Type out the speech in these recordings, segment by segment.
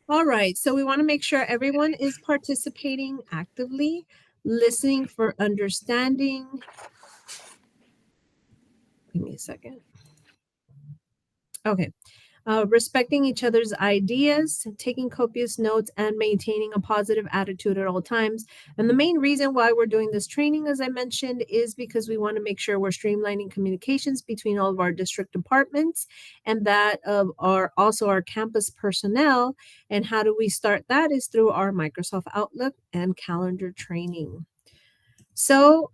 All right, so we want to make sure everyone is participating actively, listening for understanding. Give me a second. Okay. Respecting each other's ideas, taking copious notes, and maintaining a positive attitude at all times. And the main reason why we're doing this training, as I mentioned, is because we want to make sure we're streamlining communications between all of our district departments and that of our campus personnel. And how do we start that is through our Microsoft Outlook and calendar training. So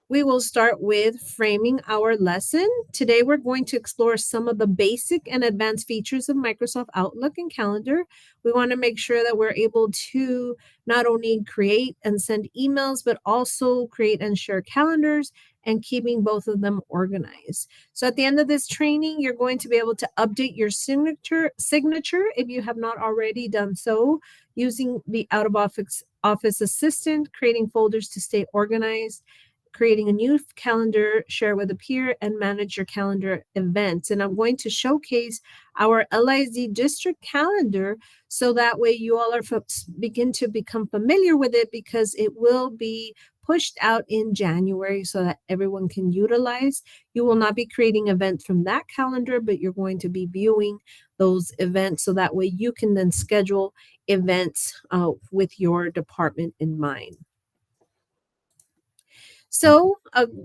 we will start with framing our lesson. Today, we're going to explore some of the basic and advanced features of Microsoft Outlook and Calendar. We want to make sure that we're able to not only create and send emails, but also create and share calendars and keeping both of them organized. So at the end of this training, you're going to be able to update your signature if you have not already done so using the out of office assistant, creating folders to stay organized, creating a new calendar, share with a peer, and manage your calendar events. And I'm going to showcase our LIZ district calendar so that way you all are begin to become familiar with it because it will be pushed out in January so that everyone can utilize. You will not be creating events from that calendar, but you're going to be viewing those events so that way you can then schedule events with your department in mind. So,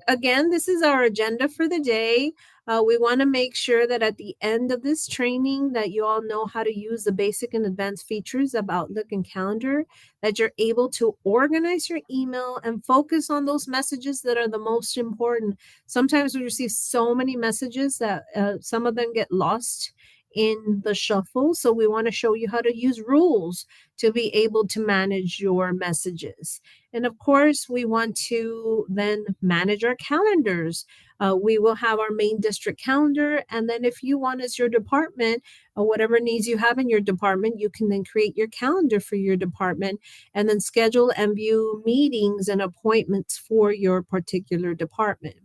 again, this is our agenda for the day. We want to make sure that at the end of this training that you all know how to use the basic and advanced features of Outlook and Calendar, that you're able to organize your email and focus on those messages that are the most important. Sometimes we receive so many messages that some of them get lost in the shuffle. So we want to show you how to use rules to be able to manage your messages. And of course, we want to then manage our calendars. We will have our main district calendar. And then if you want as your department, whatever needs you have in your department, you can then create your calendar for your department and then schedule and view meetings and appointments for your particular department.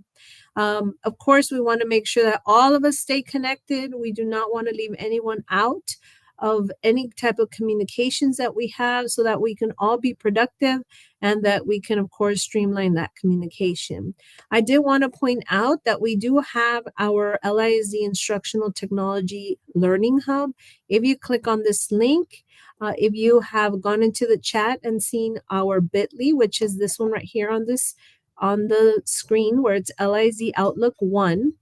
Of course, we want to make sure that all of us stay connected. We do not want to leave anyone out of any type of communications that we have so that we can all be productive and that we can, of course, streamline that communication. I did want to point out that we do have our LISD Instructional Technology Learning Hub. If you click on this link, if you have gone into the chat and seen our bit.ly, which is this one right here on the screen where it's LIZ Outlook 1,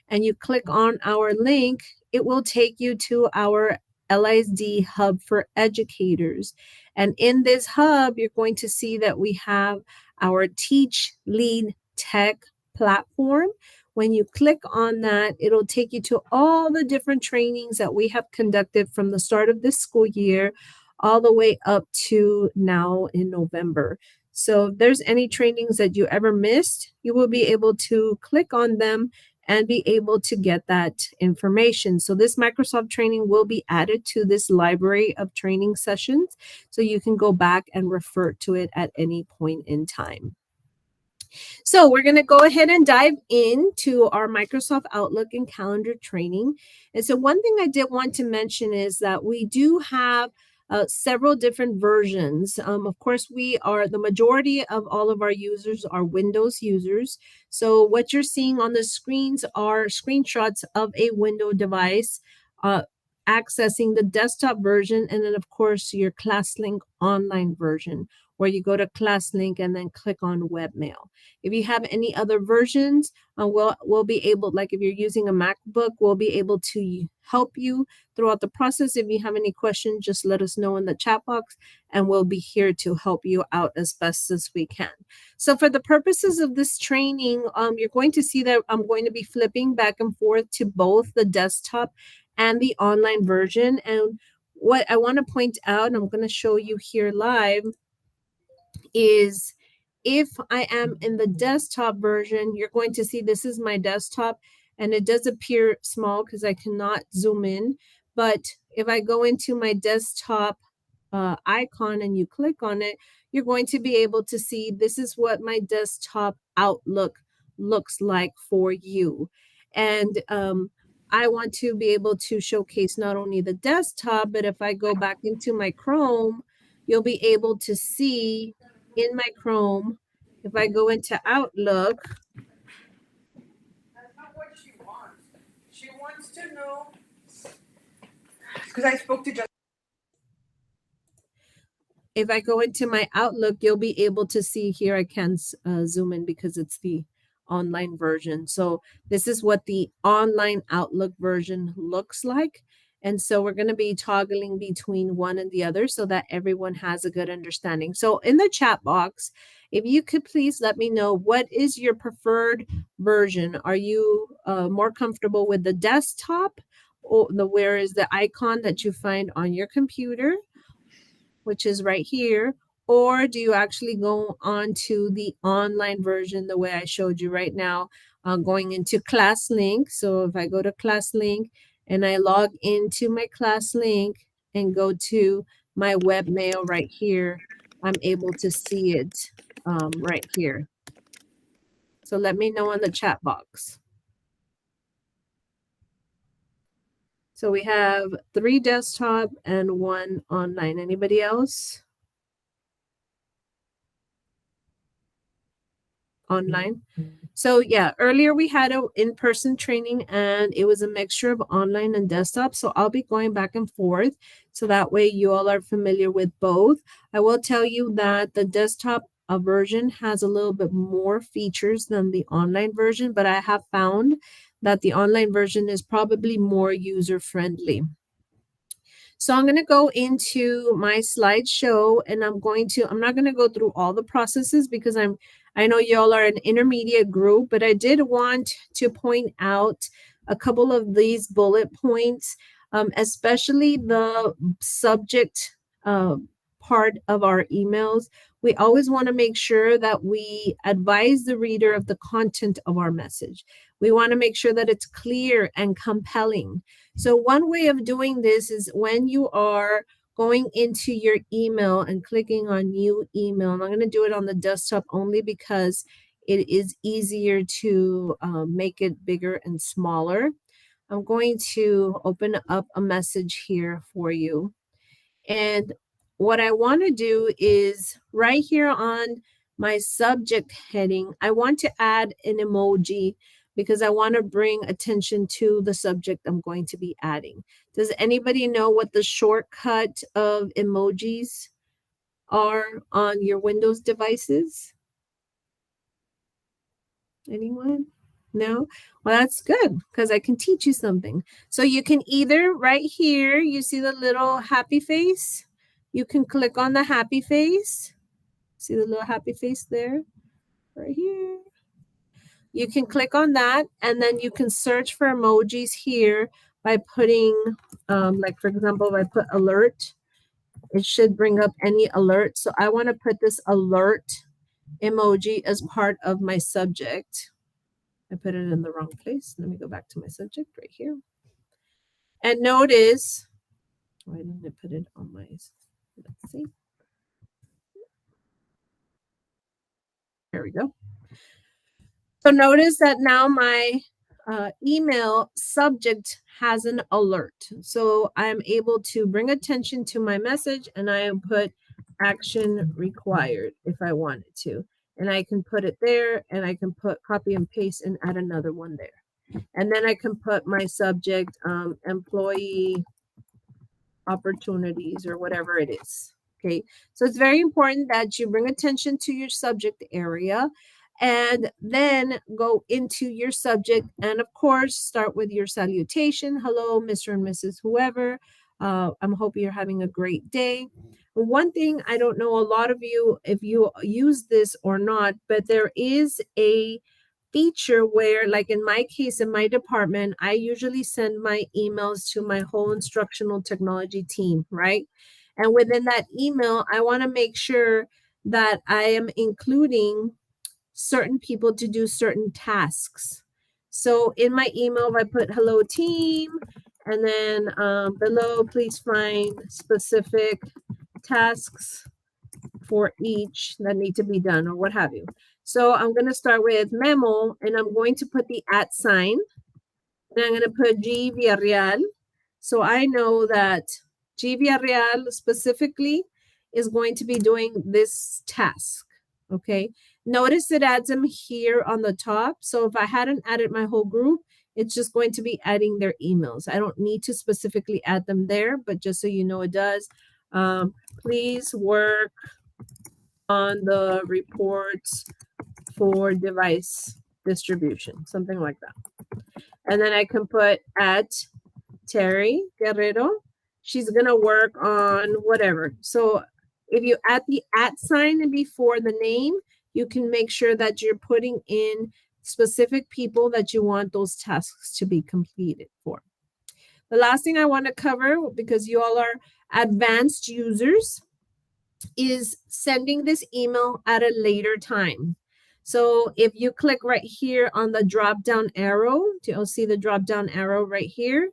and you click on our link, it will take you to our LISD Hub for Educators. And in this hub, you're going to see that we have our Teach Lead Tech platform. When you click on that, it'll take you to all the different trainings that we have conducted from the start of this school year all the way up to now in November. So if there's any trainings that you ever missed, you will be able to click on them and be able to get that information. So this Microsoft training will be added to this library of training sessions, so you can go back and refer to it at any point in time. So we're going to go ahead and dive into our Microsoft Outlook and Calendar training. And so one thing I did want to mention is that we do have several different versions. Of course, the majority of all of our users are Windows users. So what you're seeing on the screens are screenshots of a Windows device accessing the desktop version, and then of course your ClassLink online version, where you go to ClassLink and then click on webmail. If you have any other versions, we'll be able, like if you're using a MacBook, we'll be able to help you throughout the process. If you have any questions, just let us know in the chat box, and we'll be here to help you out as best as we can. So for the purposes of this training, you're going to see that I'm going to be flipping back and forth to both the desktop and the online version. And what I want to point out, and I'm going to show you here live, is if I am in the desktop version, you're going to see this is my desktop, and it does appear small because I cannot zoom in. But if I go into my desktop icon and you click on it, you're going to be able to see this is what my desktop Outlook looks like for you. And I want to be able to showcase not only the desktop, but if I go back into my Chrome, you'll be able to see in my Chrome, if I go into Outlook. That's not what she wants. She wants to know, because I spoke to Justin. If I go into my Outlook, you'll be able to see here. I can zoom in because it's the online version. So this is what the online Outlook version looks like. And so we're going to be toggling between one and the other so that everyone has a good understanding. So in the chat box, if you could please let me know, what is your preferred version? Are you more comfortable with the desktop, or where is the icon that you find on your computer, which is right here? Or do you actually go on to the online version the way I showed you right now, going into ClassLink? So if I go to ClassLink and I log into my ClassLink and go to my webmail right here, I'm able to see it right here. So let me know in the chat box. So we have 3 desktop and 1 online. Anybody else? Online. So yeah, earlier we had a in-person training and it was a mixture of online and desktop. So I'll be going back and forth so that way you all are familiar with both. I will tell you that the desktop version has a little bit more features than the online version, but I have found that the online version is probably more user-friendly. So I'm going to go into my slideshow and I'm not going to go through all the processes because I know y'all are an intermediate group, but I did want to point out a couple of these bullet points, especially the subject part of our emails. We always want to make sure that we advise the reader of the content of our message. We want to make sure that it's clear and compelling. So one way of doing this is when you are going into your email and clicking on new email. And I'm going to do it on the desktop only because it is easier to make it bigger and smaller. I'm going to open up a message here for you. And what I want to do is right here on my subject heading, I want to add an emoji because I want to bring attention to the subject I'm going to be adding. Does anybody know what the shortcut of emojis are on your Windows devices? Anyone? No? Well, that's good because I can teach you something. So you can either right here, you see the little happy face? You can click on the happy face. See the little happy face there? Right here. You can click on that and then you can search for emojis here by putting, like for example, if I put alert, it should bring up any alert. So I want to put this alert emoji as part of my subject. I put it in the wrong place. Let me go back to my subject right here. And notice, why didn't I put it on my, let's see. There we go. So notice that now my email subject has an alert. So I'm able to bring attention to my message and I put action required if I wanted to. And I can put it there and I can put copy and paste and add another one there. And then I can put my subject employee opportunities or whatever it is. Okay, so it's very important that you bring attention to your subject area and then go into your subject. And of course, start with your salutation. Hello, Mr. and Mrs. Whoever. I'm hoping you're having a great day. One thing, I don't know a lot of you, if you use this or not, but there is a feature where, like in my case, in my department, I usually send my emails to my whole instructional technology team, right? And within that email, I want to make sure that I am including certain people to do certain tasks. So in my email, I put hello team, and then below, please find specific tasks for each that need to be done or what have you. So I'm going to start with memo and I'm going to put the @ sign. And I'm going to put G Villarreal. So I know that G Villarreal specifically is going to be doing this task. Okay. Notice it adds them here on the top. So if I hadn't added my whole group, it's just going to be adding their emails. I don't need to specifically add them there, but just so you know, it does. Please work on the reports for device distribution, something like that. And then I can put at Terry Guerrero. She's going to work on whatever. So if you add the at sign before the name, you can make sure that you're putting in specific people that you want those tasks to be completed for. The last thing I want to cover, because you all are advanced users, is sending this email at a later time. So if you click right here on the drop down arrow, you'll see the drop down arrow right here.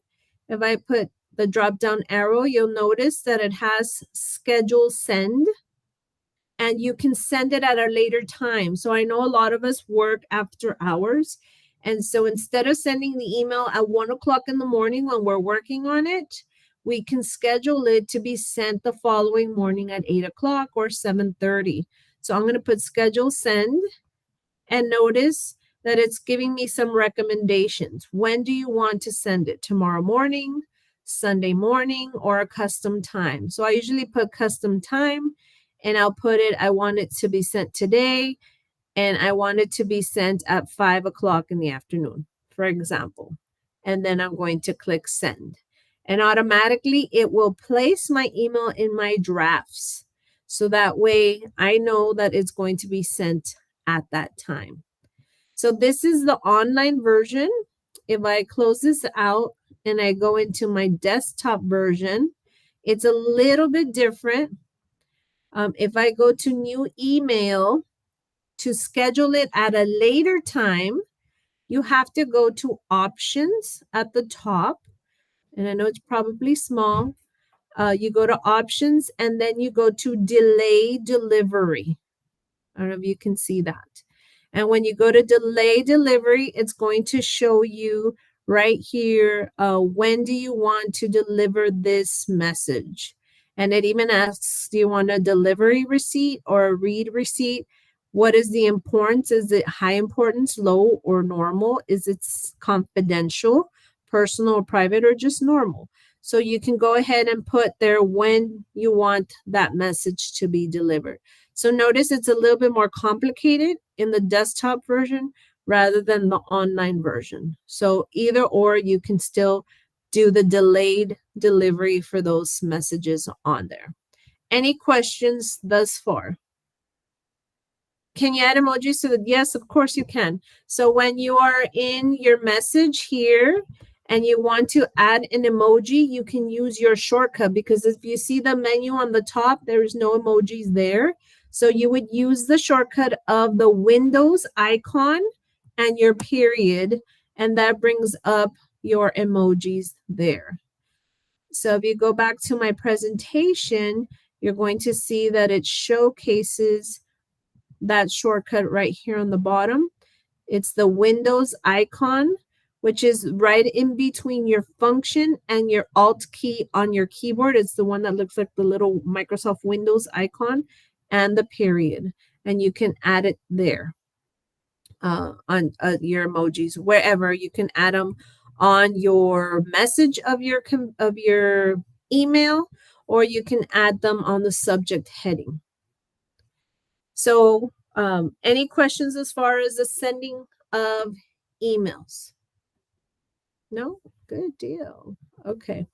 If I put the drop down arrow, you'll notice that it has schedule send, and you can send it at a later time. So I know a lot of us work after hours. And so instead of sending the email at 1 o'clock in the morning when we're working on it, we can schedule it to be sent the following morning at 8 o'clock or 7:30. So I'm going to put schedule send, and notice that it's giving me some recommendations. When do you want to send it? Tomorrow morning, Sunday morning, or a custom time? So I usually put custom time, and I'll put it, I want it to be sent today, and I want it to be sent at 5 o'clock in the afternoon, for example. And then I'm going to click send. And automatically it will place my email in my drafts. So that way I know that it's going to be sent at that time. So this is the online version. If I close this out and I go into my desktop version, it's a little bit different. If I go to new email to schedule it at a later time, you have to go to options at the top. And I know it's probably small. You go to options and then you go to delay delivery. I don't know if you can see that. And when you go to delay delivery, it's going to show you right here, when do you want to deliver this message? And it even asks, do you want a delivery receipt or a read receipt? What is the importance? Is it high importance, low, or normal? Is it confidential, personal, or private, or just normal? So you can go ahead and put there when you want that message to be delivered. So notice it's a little bit more complicated in the desktop version rather than the online version. So either or, you can still do the delayed delivery for those messages on there. Any questions thus far? Can you add emojis to the? Yes, of course you can. So when you are in your message here and you want to add an emoji, you can use your shortcut, because if you see the menu on the top, there is no emojis there. So you would use the shortcut of the Windows icon and your period, and that brings up your emojis there. So if you go back to my presentation, you're going to see that it showcases that shortcut right here on the bottom. It's the Windows icon, which is right in between your function and your Alt key on your keyboard. It's the one that looks like the little Microsoft Windows icon, and the period. And you can add it there on your emojis, wherever. You can add them on your message of your email, or you can add them on the subject heading. So any questions as far as the sending of emails? No? Good deal. Okay.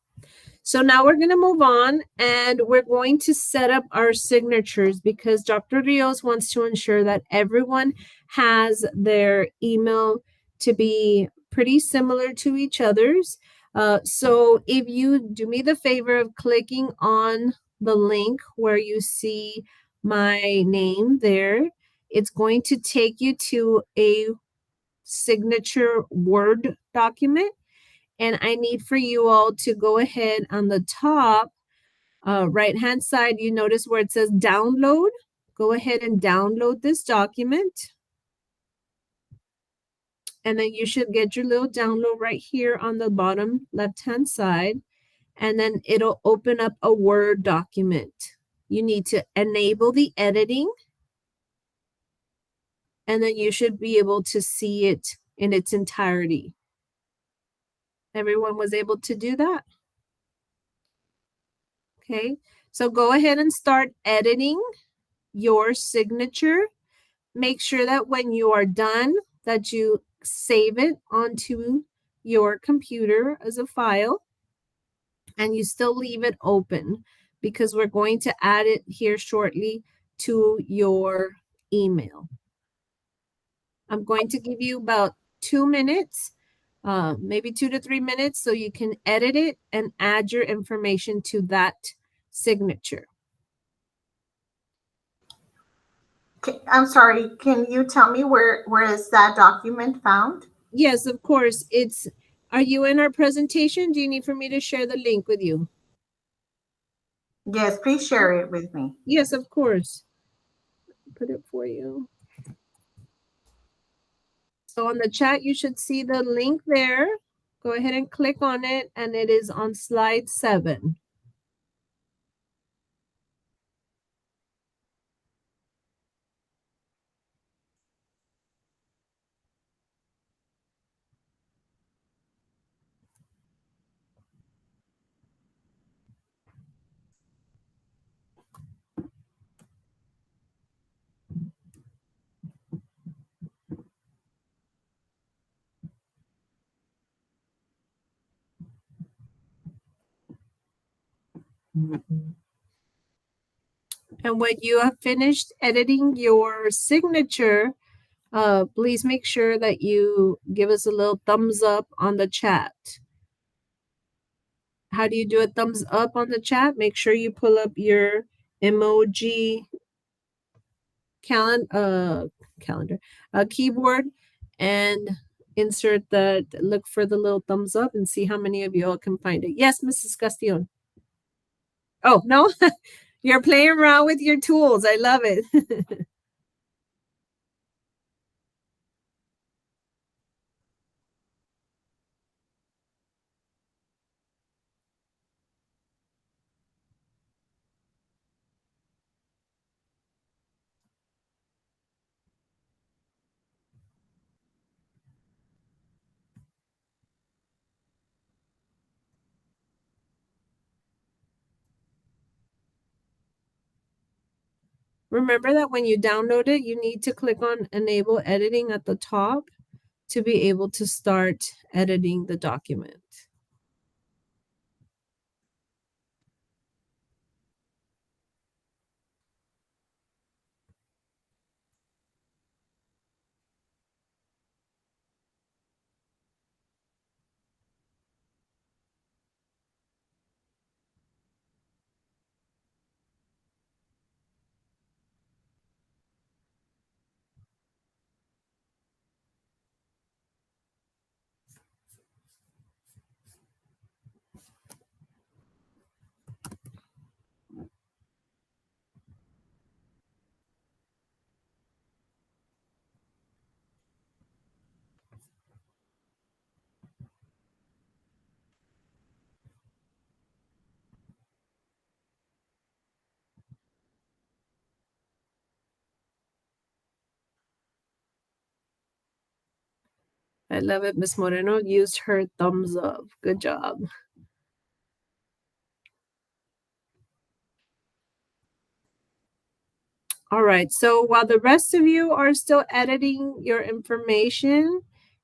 So now we're going to move on, and we're going to set up our signatures, because Dr. Rios wants to ensure that everyone has their email to be pretty similar to each other's. So if you do me the favor of clicking on the link where you see my name there, it's going to take you to a signature Word document. And I need for you all to go ahead on the top right-hand side. You notice where it says download. Go ahead and download this document. And then you should get your little download right here on the bottom left-hand side. And then it'll open up a Word document. You need to enable the editing. And then you should be able to see it in its entirety. Everyone was able to do that? Okay, so go ahead and start editing your signature. Make sure that when you are done, that you save it onto your computer as a file, and you still leave it open because we're going to add it here shortly to your email. I'm going to give you about 2 minutes, maybe 2 to 3 minutes, so you can edit it and add your information to that signature. I'm sorry, can you tell me where is that document found? Yes, of course. Are you in our presentation? Do you need for me to share the link with you? Yes, please share it with me. Yes, of course. Put it for you. So on the chat, you should see the link there. Go ahead and click on it, and it is on slide 7. And when you have finished editing your signature, please make sure that you give us a little thumbs up on the chat. How do you do a thumbs up on the chat? Make sure you pull up your emoji keyboard and insert look for the little thumbs up and see how many of you all can find it. Yes, Mrs. Castillo. Oh, no? You're playing around with your tools. I love it. Remember that when you download it, you need to click on Enable Editing at the top to be able to start editing the document. I love it. Miss Moreno used her thumbs up. Good job. All right, so while the rest of you are still editing your information,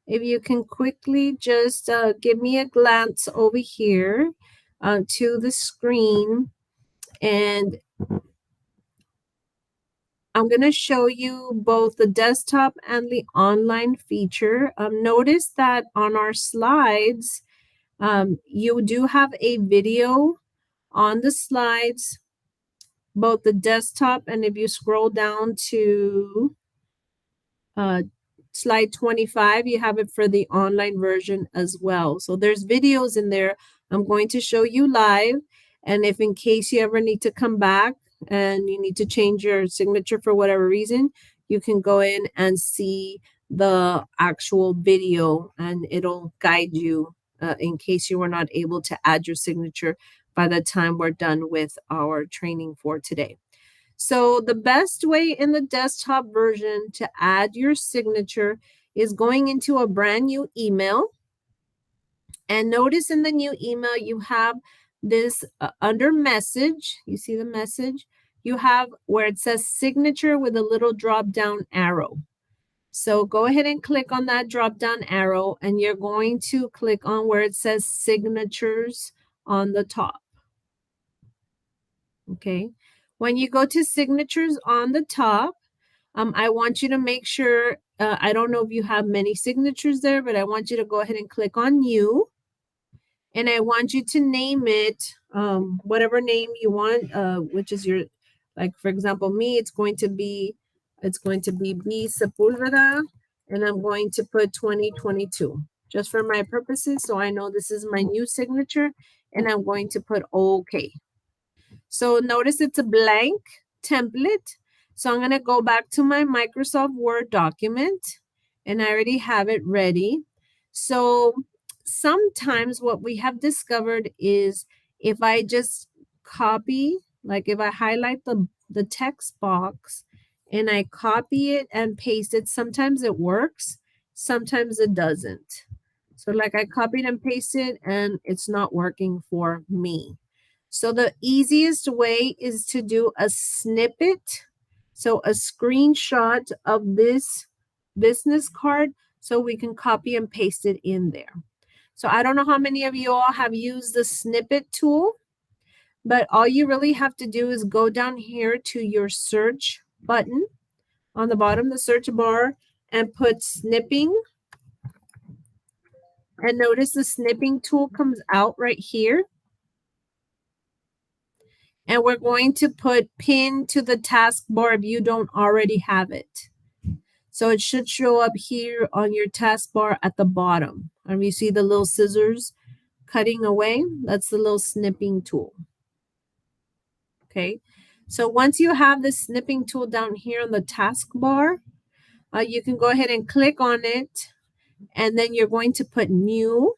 if you can quickly just give me a glance over here to the screen, and I'm going to show you both the desktop and the online feature. Notice that on our slides, you do have a video on the slides, both the desktop, and if you scroll down to slide 25, you have it for the online version as well. So there's videos in there. I'm going to show you live. And if in case you ever need to come back and you need to change your signature for whatever reason, you can go in and see the actual video, and it'll guide you in case you were not able to add your signature by the time we're done with our training for today. So the best way in the desktop version to add your signature is going into a brand new email. And notice in the new email, you have this under message. You see the message? You have where it says signature with a little drop down arrow. So go ahead and click on that drop down arrow, and you're going to click on where it says signatures on the top. Okay. When you go to signatures on the top, I want you to make sure, I don't know if you have many signatures there, but I want you to go ahead and click on new. And I want you to name it whatever name you want, which is your, like for example, me, it's going to be B. Sepulveda, and I'm going to put 2022 just for my purposes. So I know this is my new signature, and I'm going to put OK. So notice it's a blank template. So I'm going to go back to my Microsoft Word document, and I already have it ready. So sometimes what we have discovered is if I just copy, like if I highlight the text box and I copy it and paste it, sometimes it works, sometimes it doesn't. So like I copied and pasted and it's not working for me. So the easiest way is to do a snippet. So a screenshot of this business card so we can copy and paste it in there. So I don't know how many of you all have used the snippet tool, but all you really have to do is go down here to your search button on the bottom of the search bar and put snipping. And notice the snipping tool comes out right here. And we're going to put pin to the taskbar if you don't already have it. So it should show up here on your taskbar at the bottom. And you see the little scissors cutting away? That's the little snipping tool. Okay. So once you have the snipping tool down here on the taskbar, you can go ahead and click on it. And then you're going to put new.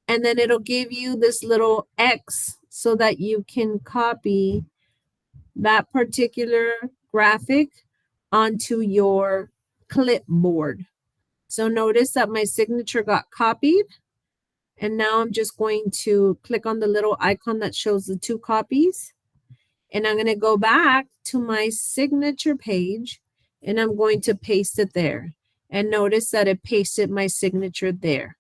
And then it'll give you this little X so that you can copy that particular graphic onto your clipboard. So notice that my signature got copied. And now I'm just going to click on the little icon that shows the 2 copies. And I'm going to go back to my signature page and I'm going to paste it there. And notice that it pasted my signature there.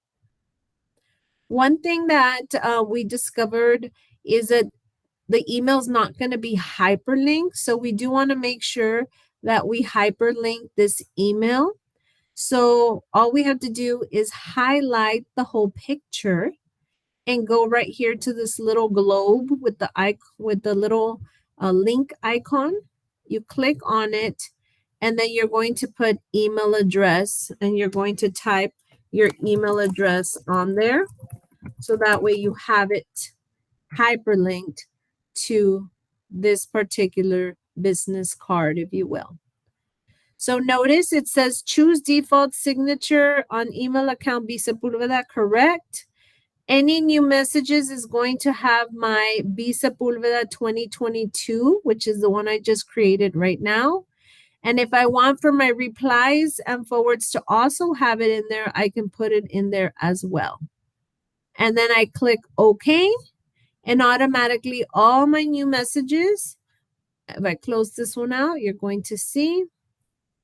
One thing that we discovered is that the email is not going to be hyperlinked. So we do want to make sure that we hyperlink this email. So all we have to do is highlight the whole picture and go right here to this little globe with the little link icon. You click on it, and then you're going to put email address, and you're going to type your email address on there. So that way you have it hyperlinked to this particular business card, if you will. So notice it says choose default signature on email account B Sepulveda, correct? Any new messages is going to have my B Sepulveda 2022, which is the one I just created right now. And if I want for my replies and forwards to also have it in there, I can put it in there as well. And then I click OK, and automatically all my new messages, if I close this one out, you're going to see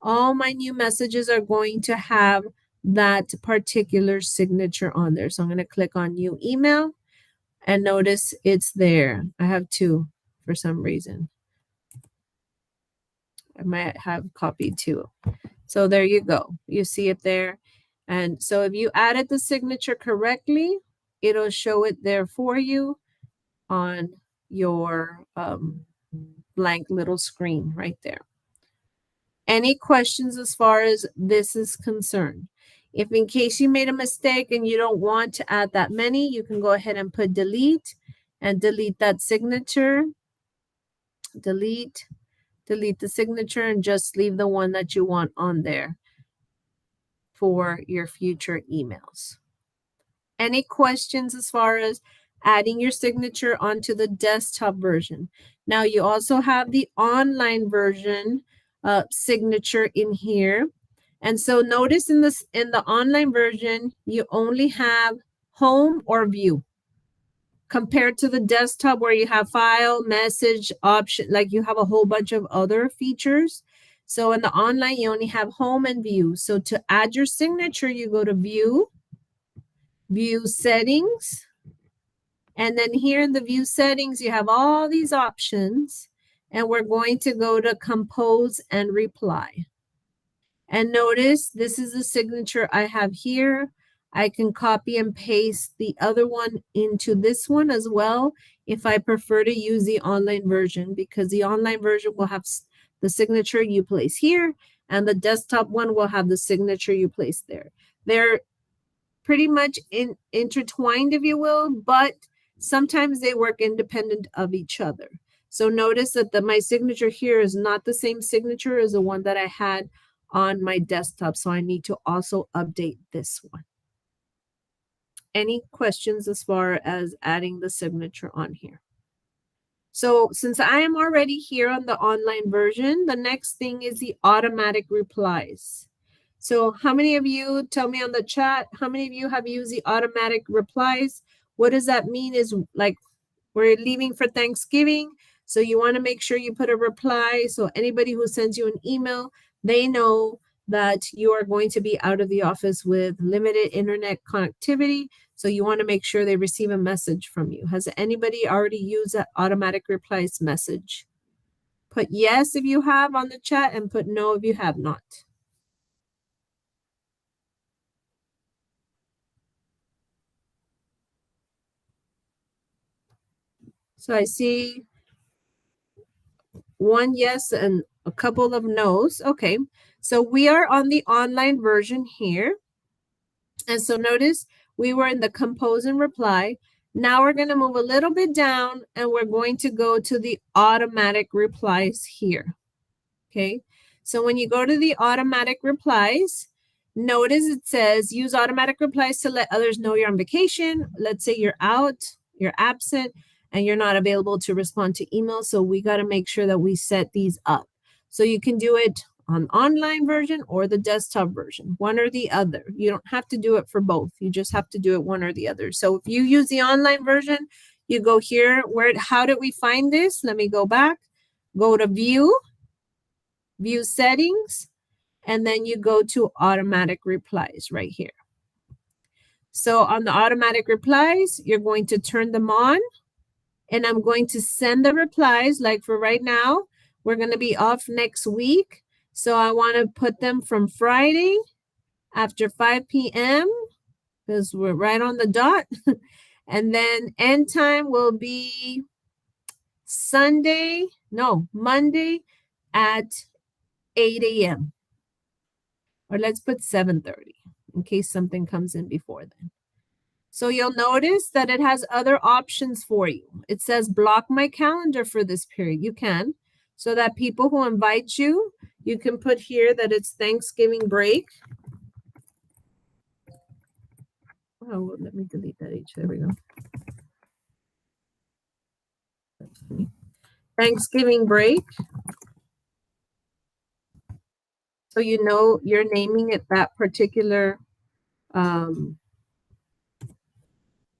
all my new messages are going to have that particular signature on there. So I'm going to click on new email and notice it's there. I have 2 for some reason. I might have copied 2. So there you go. You see it there. And so if you added the signature correctly, it'll show it there for you on your blank little screen right there. Any questions as far as this is concerned? If in case you made a mistake and you don't want to add that many, you can go ahead and put delete and delete that signature. Delete delete the signature and just leave the one that you want on there for your future emails. Any questions as far as adding your signature onto the desktop version? Now you also have the online version signature in here. And so notice in the online version, you only have home or view compared to the desktop where you have file, message, option, like you have a whole bunch of other features. So in the online, you only have home and view. So to add your signature, you go to view settings. And then here in the view settings, you have all these options. And we're going to go to compose and reply. And notice this is the signature I have here. I can copy and paste the other one into this one as well if I prefer to use the online version, because the online version will have the signature you place here and the desktop one will have the signature you place there. They're pretty much intertwined, if you will, but sometimes they work independent of each other. So notice that my signature here is not the same signature as the one that I had on my desktop. So I need to also update this one. Any questions as far as adding the signature on here? So since I am already here on the online version, the next thing is the automatic replies. So how many of you, tell me on the chat, how many of you have used the automatic replies? What does that mean is like we're leaving for Thanksgiving. So you want to make sure you put a reply. So anybody who sends you an email, they know that you are going to be out of the office with limited internet connectivity. So you want to make sure they receive a message from you. Has anybody already used that automatic replies message? Put yes if you have on the chat and put no if you have not. So I see one yes and a couple of no's. Okay, so we are on the online version here. And so notice we were in the compose and reply. Now we're going to move a little bit down and we're going to go to the automatic replies here. Okay, so when you go to the automatic replies, notice it says use automatic replies to let others know you're on vacation. Let's say you're out, you're absent, and you're not available to respond to emails. So we got to make sure that we set these up. So you can do it on online version or the desktop version, one or the other. You don't have to do it for both. You just have to do it one or the other. So if you use the online version, you go here. How did we find this? Let me go back. Go to view settings, and then you go to automatic replies right here. So on the automatic replies, you're going to turn them on, and I'm going to send the replies. Like for right now, we're going to be off next week. So I want to put them from Friday after 5 p.m. because we're right on the dot. And then end time will be Monday at 8 a.m. Or let's put 7:30 in case something comes in before then. So you'll notice that it has other options for you. It says block my calendar for this period. You can, so that people who invite you, you can put here that it's Thanksgiving break. Oh, let me delete that H. There we go. Thanksgiving break. So you know you're naming it that particular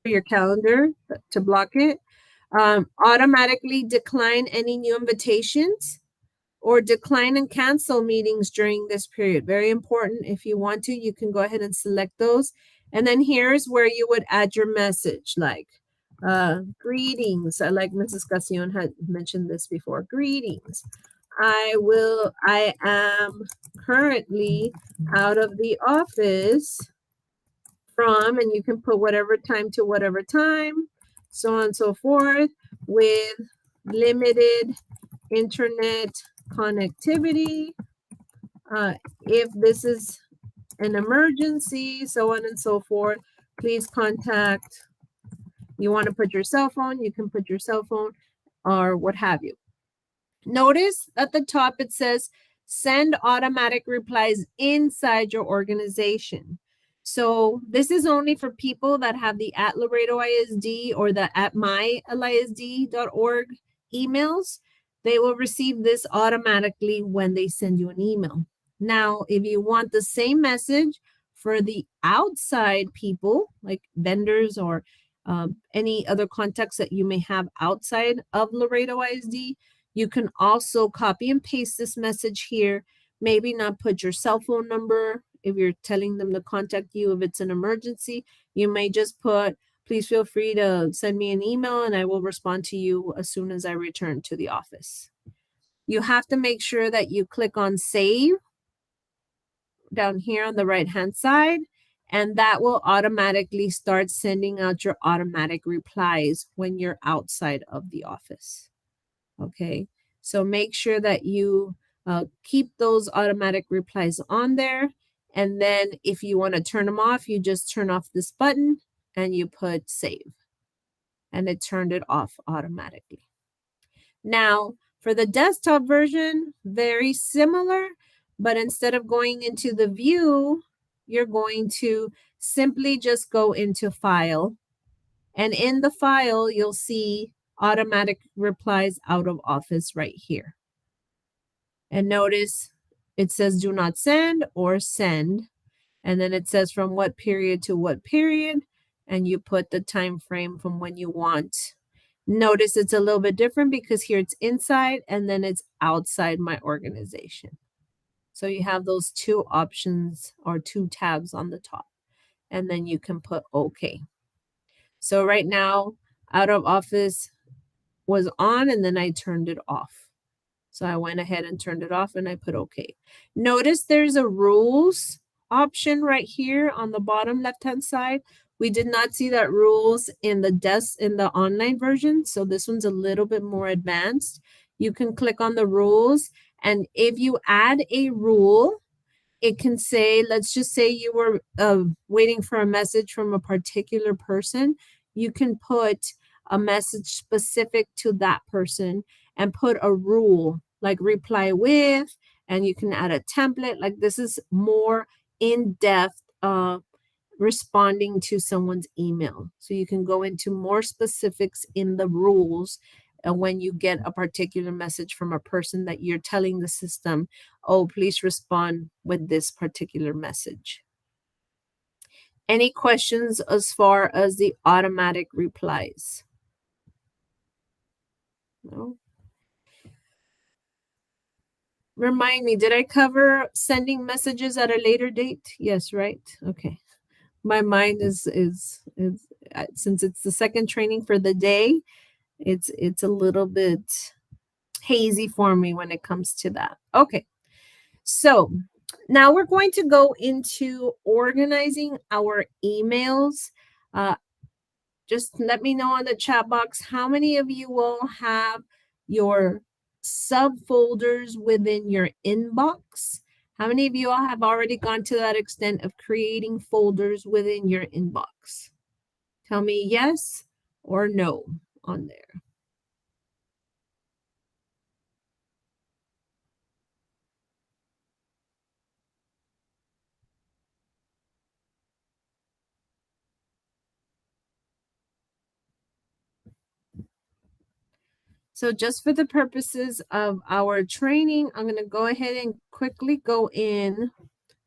your calendar to block it. Automatically decline any new invitations or decline and cancel meetings during this period. Very important. If you want to, you can go ahead and select those. And then here's where you would add your message, like greetings. Like Mrs. Casion had mentioned this before. Greetings. I am currently out of the office from, and you can put whatever time to whatever time, so on and so forth, with limited internet connectivity. If this is an emergency, so on and so forth, please contact. You want to put your cell phone, you can put your cell phone or what have you. Notice at the top it says send automatic replies inside your organization. So this is only for people that have the at Laredo ISD or the at mylisd.org emails. They will receive this automatically when they send you an email. Now, if you want the same message for the outside people, like vendors or any other contacts that you may have outside of Laredo ISD, you can also copy and paste this message here. Maybe not put your cell phone number if you're telling them to contact you if it's an emergency. You may just put, please feel free to send me an email and I will respond to you as soon as I return to the office. You have to make sure that you click on save down here on the right-hand side, and that will automatically start sending out your automatic replies when you're outside of the office. Okay, so make sure that you keep those automatic replies on there. And then if you want to turn them off, you just turn off this button and you put save. And it turned it off automatically. Now, for the desktop version, very similar, but instead of going into the view, you're going to simply just go into file. And in the file, you'll see automatic replies out of office right here. And notice it says do not send or send. And then it says from what period to what period. And you put the time frame from when you want. Notice it's a little bit different because here it's inside and then it's outside my organization. So you have those two options or two tabs on the top. And then you can put OK. So right now, out of office was on and then I turned it off. So I went ahead and turned it off and I put OK. Notice there's a rules option right here on the bottom left-hand side. We did not see that rules in the online version. So this one's a little bit more advanced. You can click on the rules, and if you add a rule, it can say, let's just say you were waiting for a message from a particular person. You can put a message specific to that person and put a rule like reply with, and you can add a template. Like this is more in-depth responding to someone's email. So you can go into more specifics in the rules when you get a particular message from a person that you're telling the system, oh, please respond with this particular message. Any questions as far as the automatic replies? No? Remind me, did I cover sending messages at a later date? Yes, right? Okay. My mind is since it's the second training for the day, it's a little bit hazy for me when it comes to that. Okay. So now we're going to go into organizing our emails. Just let me know on the chat box how many of you will have your subfolders within your inbox. How many of you all have already gone to that extent of creating folders within your inbox? Tell me yes or no on there. So just for the purposes of our training, I'm going to go ahead and quickly go in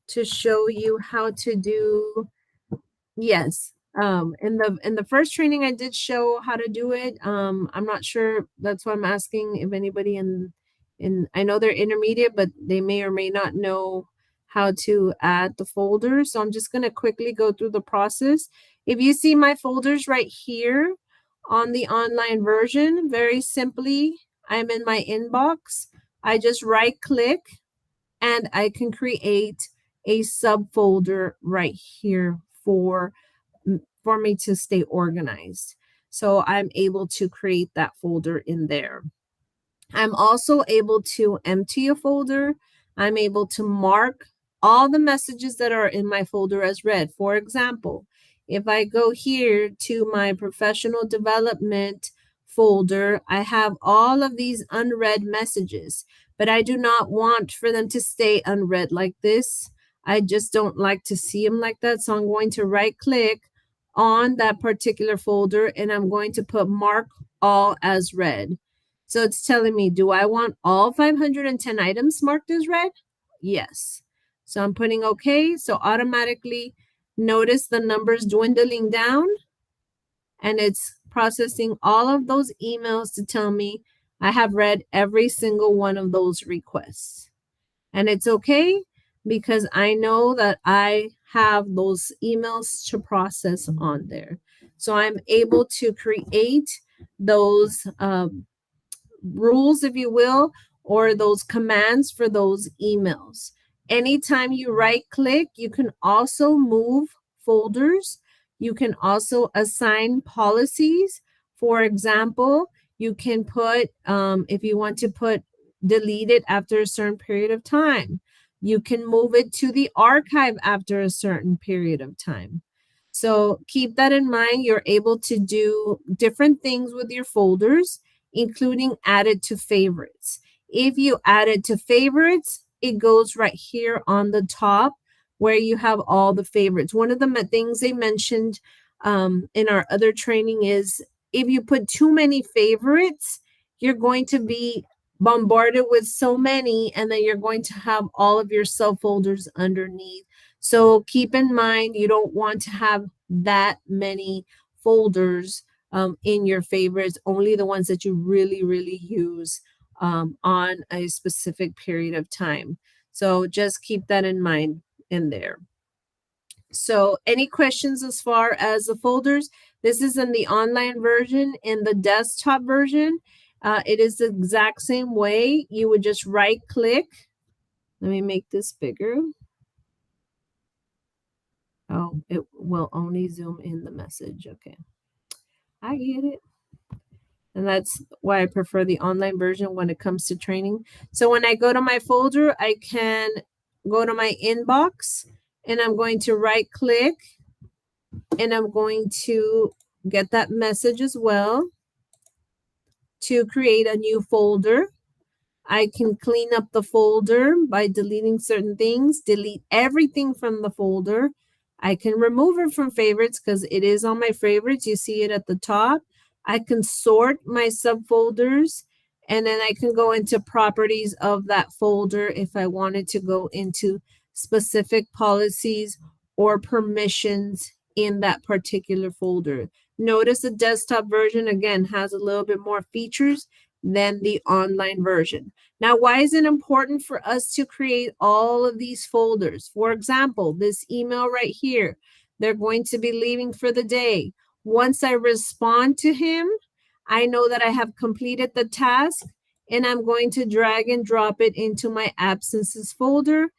to show you how to do, yes. In the first training, I did show how to do it. I'm not sure. That's why I'm asking if anybody I know they're intermediate, but they may or may not know how to add the folders. So I'm just going to quickly go through the process. If you see my folders right here on the online version, very simply, I'm in my inbox. I just right click and I can create a subfolder right here for me to stay organized. So I'm able to create that folder in there. I'm also able to empty a folder. I'm able to mark all the messages that are in my folder as read. For example, if I go here to my professional development folder, I have all of these unread messages, but I do not want for them to stay unread like this. I just don't like to see them like that. So I'm going to right click on that particular folder and I'm going to put mark all as read. So it's telling me, do I want all 510 items marked as read? Yes. So I'm putting okay. So automatically notice the numbers dwindling down and it's processing all of those emails to tell me I have read every single one of those requests. And it's okay because I know that I have those emails to process on there. So I'm able to create those rules, if you will, or those commands for those emails. Anytime you right click, you can also move folders. You can also assign policies. For example, you can put, if you want to put delete it after a certain period of time, you can move it to the archive after a certain period of time. So keep that in mind. You're able to do different things with your folders, including add it to favorites. If you add it to favorites, it goes right here on the top where you have all the favorites. One of the things they mentioned in our other training is if you put too many favorites, you're going to be bombarded with so many, and then you're going to have all of your subfolders underneath. So keep in mind, you don't want to have that many folders in your favorites, only the ones that you really, really use on a specific period of time. So just keep that in mind in there. So any questions as far as the folders? This is in the online version. In the desktop version, it is the exact same way. You would just right click. Let me make this bigger. Oh, it will only zoom in the message. Okay. I get it. And that's why I prefer the online version when it comes to training. So when I go to my folder, I can go to my inbox and I'm going to right click and I'm going to get that message as well to create a new folder. I can clean up the folder by deleting certain things, delete everything from the folder. I can remove it from favorites because it is on my favorites. You see it at the top. I can sort my subfolders and then I can go into properties of that folder if I wanted to go into specific policies or permissions in that particular folder. Notice the desktop version again has a little bit more features than the online version. Now, why is it important for us to create all of these folders? For example, this email right here, they're going to be leaving for the day. Once I respond to him, I know that I have completed the task and I'm going to drag and drop it into my absences folder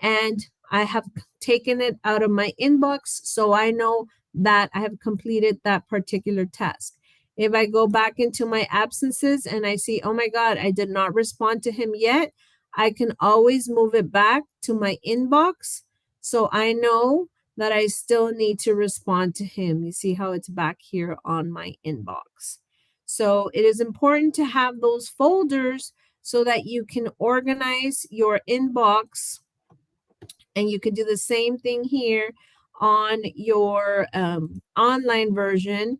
and I have taken it out of my inbox so I know that I have completed that particular task. If I go back into my absences and I see, oh my God, I did not respond to him yet, I can always move it back to my inbox so I know that I still need to respond to him. You see how it's back here on my inbox. So it is important to have those folders so that you can organize your inbox, and you can do the same thing here on your online version.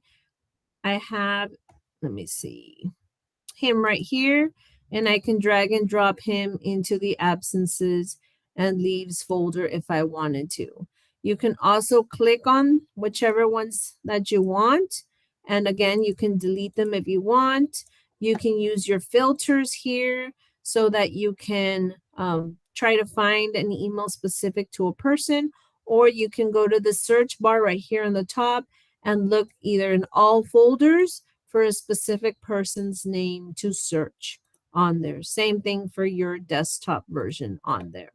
I have, let me see, him right here, and I can drag and drop him into the absences and leaves folder if I wanted to. You can also click on whichever ones that you want. And again, you can delete them if you want. You can use your filters here so that you can try to find an email specific to a person, or you can go to the search bar right here on the top and look either in all folders for a specific person's name to search on there. Same thing for your desktop version on there.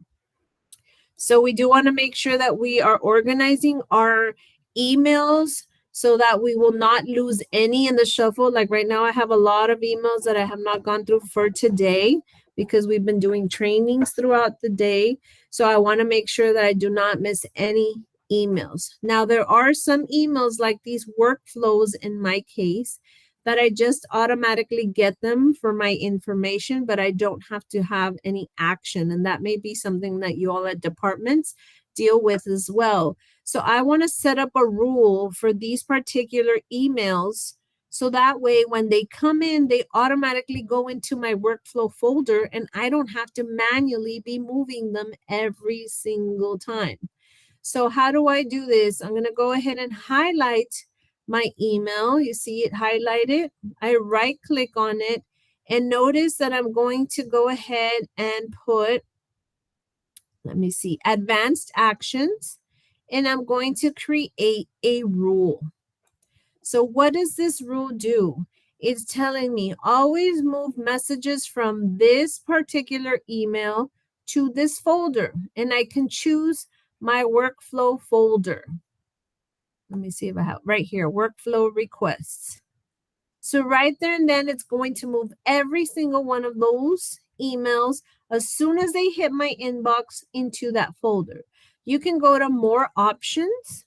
So we do want to make sure that we are organizing our emails so that we will not lose any in the shuffle. Like right now, I have a lot of emails that I have not gone through for today because we've been doing trainings throughout the day. So I want to make sure that I do not miss any emails. Now, there are some emails like these workflows in my case that I just automatically get them for my information, but I don't have to have any action. And that may be something that you all at departments deal with as well. So I want to set up a rule for these particular emails. So that way, when they come in, they automatically go into my workflow folder and I don't have to manually be moving them every single time. So how do I do this? I'm going to go ahead and highlight my email. You see it highlighted. I right click on it and notice that I'm going to go ahead and put, let me see, advanced actions, and I'm going to create a rule. So what does this rule do? It's telling me always move messages from this particular email to this folder, and I can choose my workflow folder. Let me see if I have right here, workflow requests. So right there and then it's going to move every single one of those emails as soon as they hit my inbox into that folder. You can go to more options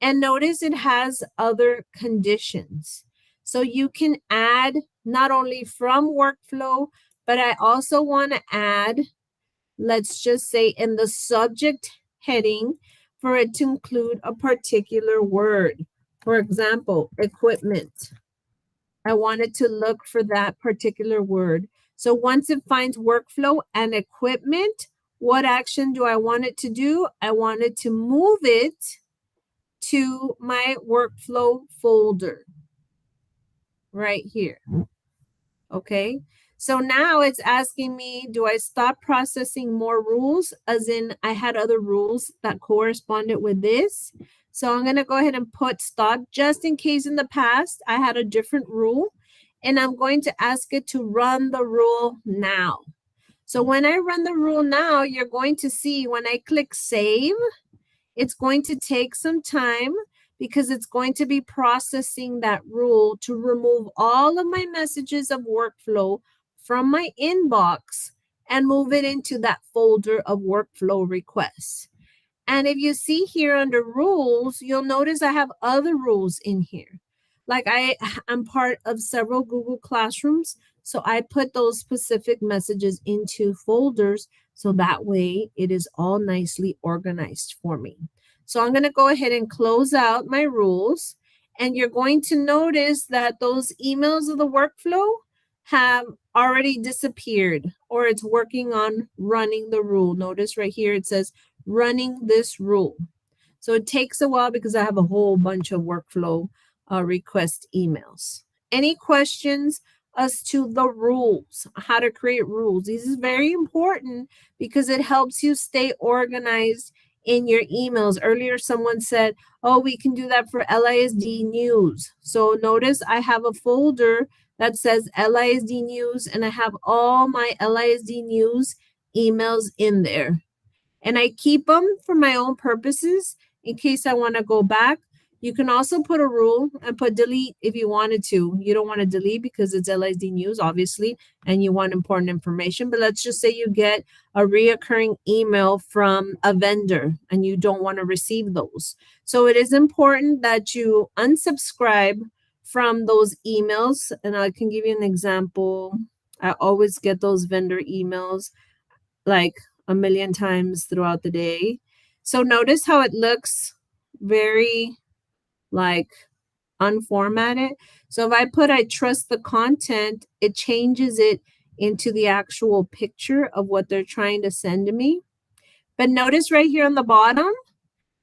and notice it has other conditions. So you can add not only from workflow, but I also want to add, let's just say in the subject heading, for it to include a particular word. For example, equipment. I wanted to look for that particular word. So once it finds workflow and equipment, what action do I want it to do? I want it to move it to my workflow folder right here. Okay. So now it's asking me, do I stop processing more rules? As in, I had other rules that corresponded with this. So I'm going to go ahead and put stop just in case in the past I had a different rule. And I'm going to ask it to run the rule now. So when I run the rule now, you're going to see when I click save, it's going to take some time because it's going to be processing that rule to remove all of my messages of workflow from my inbox and move it into that folder of workflow requests. And if you see here under rules, you'll notice I have other rules in here. Like I'm part of several Google Classrooms, so I put those specific messages into folders so that way it is all nicely organized for me. So I'm going to go ahead and close out my rules, and you're going to notice that those emails of the workflow have already disappeared, or it's working on running the rule. Notice right here it says running this rule. So it takes a while because I have a whole bunch of workflow request emails. Any questions as to the rules, how to create rules? This is very important because it helps you stay organized in your emails. Earlier, someone said, oh, we can do that for LISD news. So notice I have a folder that says LISD news, and I have all my LISD news emails in there. And I keep them for my own purposes in case I want to go back. You can also put a rule and put delete if you wanted to. You don't want to delete because it's LISD news, obviously, and you want important information. But let's just say you get a reoccurring email from a vendor and you don't want to receive those. So it is important that you unsubscribe from those emails. And I can give you an example. I always get those vendor emails like a million times throughout the day. So notice how it looks very like unformatted. So if I put I trust the content, it changes it into the actual picture of what they're trying to send to me. But notice right here on the bottom,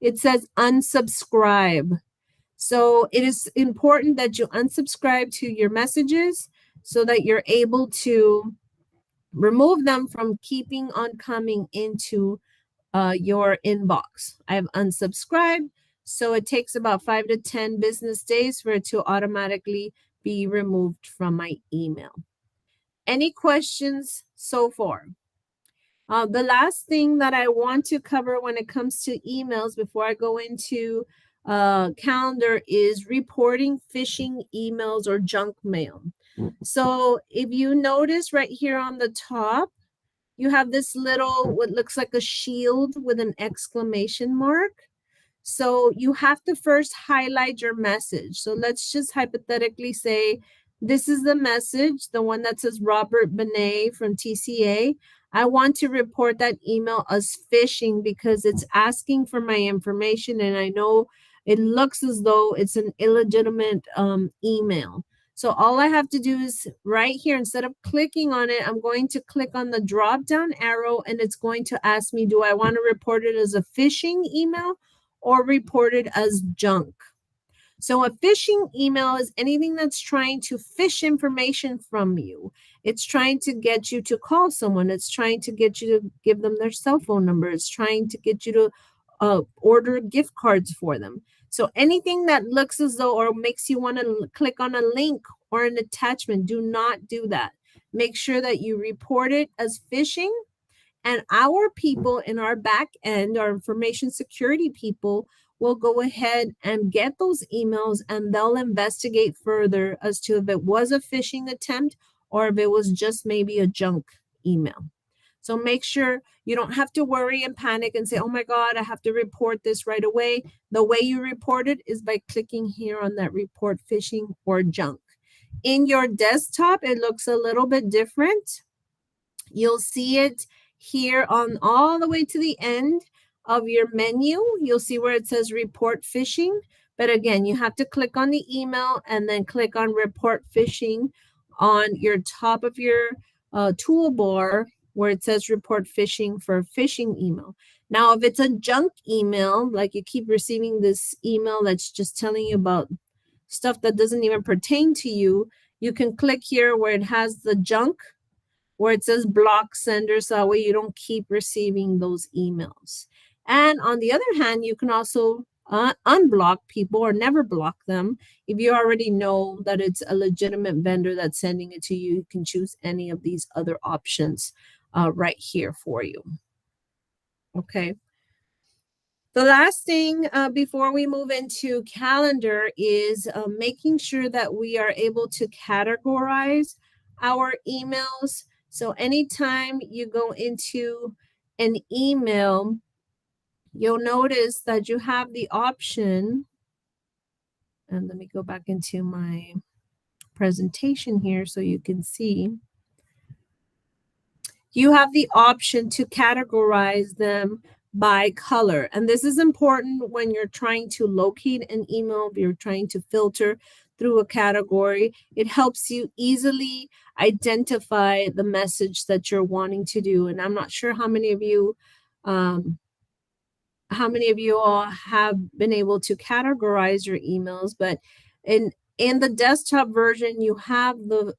it says unsubscribe. So it is important that you unsubscribe to your messages so that you're able to remove them from keeping on coming into your inbox. I have unsubscribed, so it takes about 5 to 10 business days for it to automatically be removed from my email. Any questions so far? The last thing that I want to cover when it comes to emails before I go into calendar is reporting phishing emails or junk mail. So if you notice right here on the top, you have this little, what looks like a shield with an exclamation mark. So you have to first highlight your message. So let's just hypothetically say, this is the message, the one that says Robert Benet from TCA. I want to report that email as phishing because it's asking for my information and I know it looks as though it's an illegitimate email. So all I have to do is right here, instead of clicking on it, I'm going to click on the drop down arrow and it's going to ask me, do I want to report it as a phishing email or report it as junk? So a phishing email is anything that's trying to phish information from you. It's trying to get you to call someone. It's trying to get you to give them their cell phone number. It's trying to get you to order gift cards for them. So anything that looks as though or makes you want to click on a link or an attachment, do not do that. Make sure that you report it as phishing. And our people in our back end, our information security people, will go ahead and get those emails and they'll investigate further as to if it was a phishing attempt or if it was just maybe a junk email. So make sure you don't have to worry and panic and say, oh my God, I have to report this right away. The way you report it is by clicking here on that report phishing or junk. In your desktop, it looks a little bit different. You'll see it here on all the way to the end of your menu. You'll see where it says report phishing. But again, you have to click on the email and then click on report phishing on your top of your toolbar where it says report phishing for a phishing email. Now, if it's a junk email, like you keep receiving this email that's just telling you about stuff that doesn't even pertain to you, you can click here where it has the junk, where it says block sender, so that way you don't keep receiving those emails. And on the other hand, you can also unblock people or never block them. If you already know that it's a legitimate vendor that's sending it to you, you can choose any of these other options right here for you. Okay. The last thing before we move into calendar is making sure that we are able to categorize our emails. So anytime you go into an email, you'll notice that you have the option, and let me go back into my presentation here so you can see. You have the option to categorize them by color. And this is important when you're trying to locate an email, if you're trying to filter through a category. It helps you easily identify the message that you're wanting to do. And I'm not sure how many of you all have been able to categorize your emails, but in the desktop version, you have the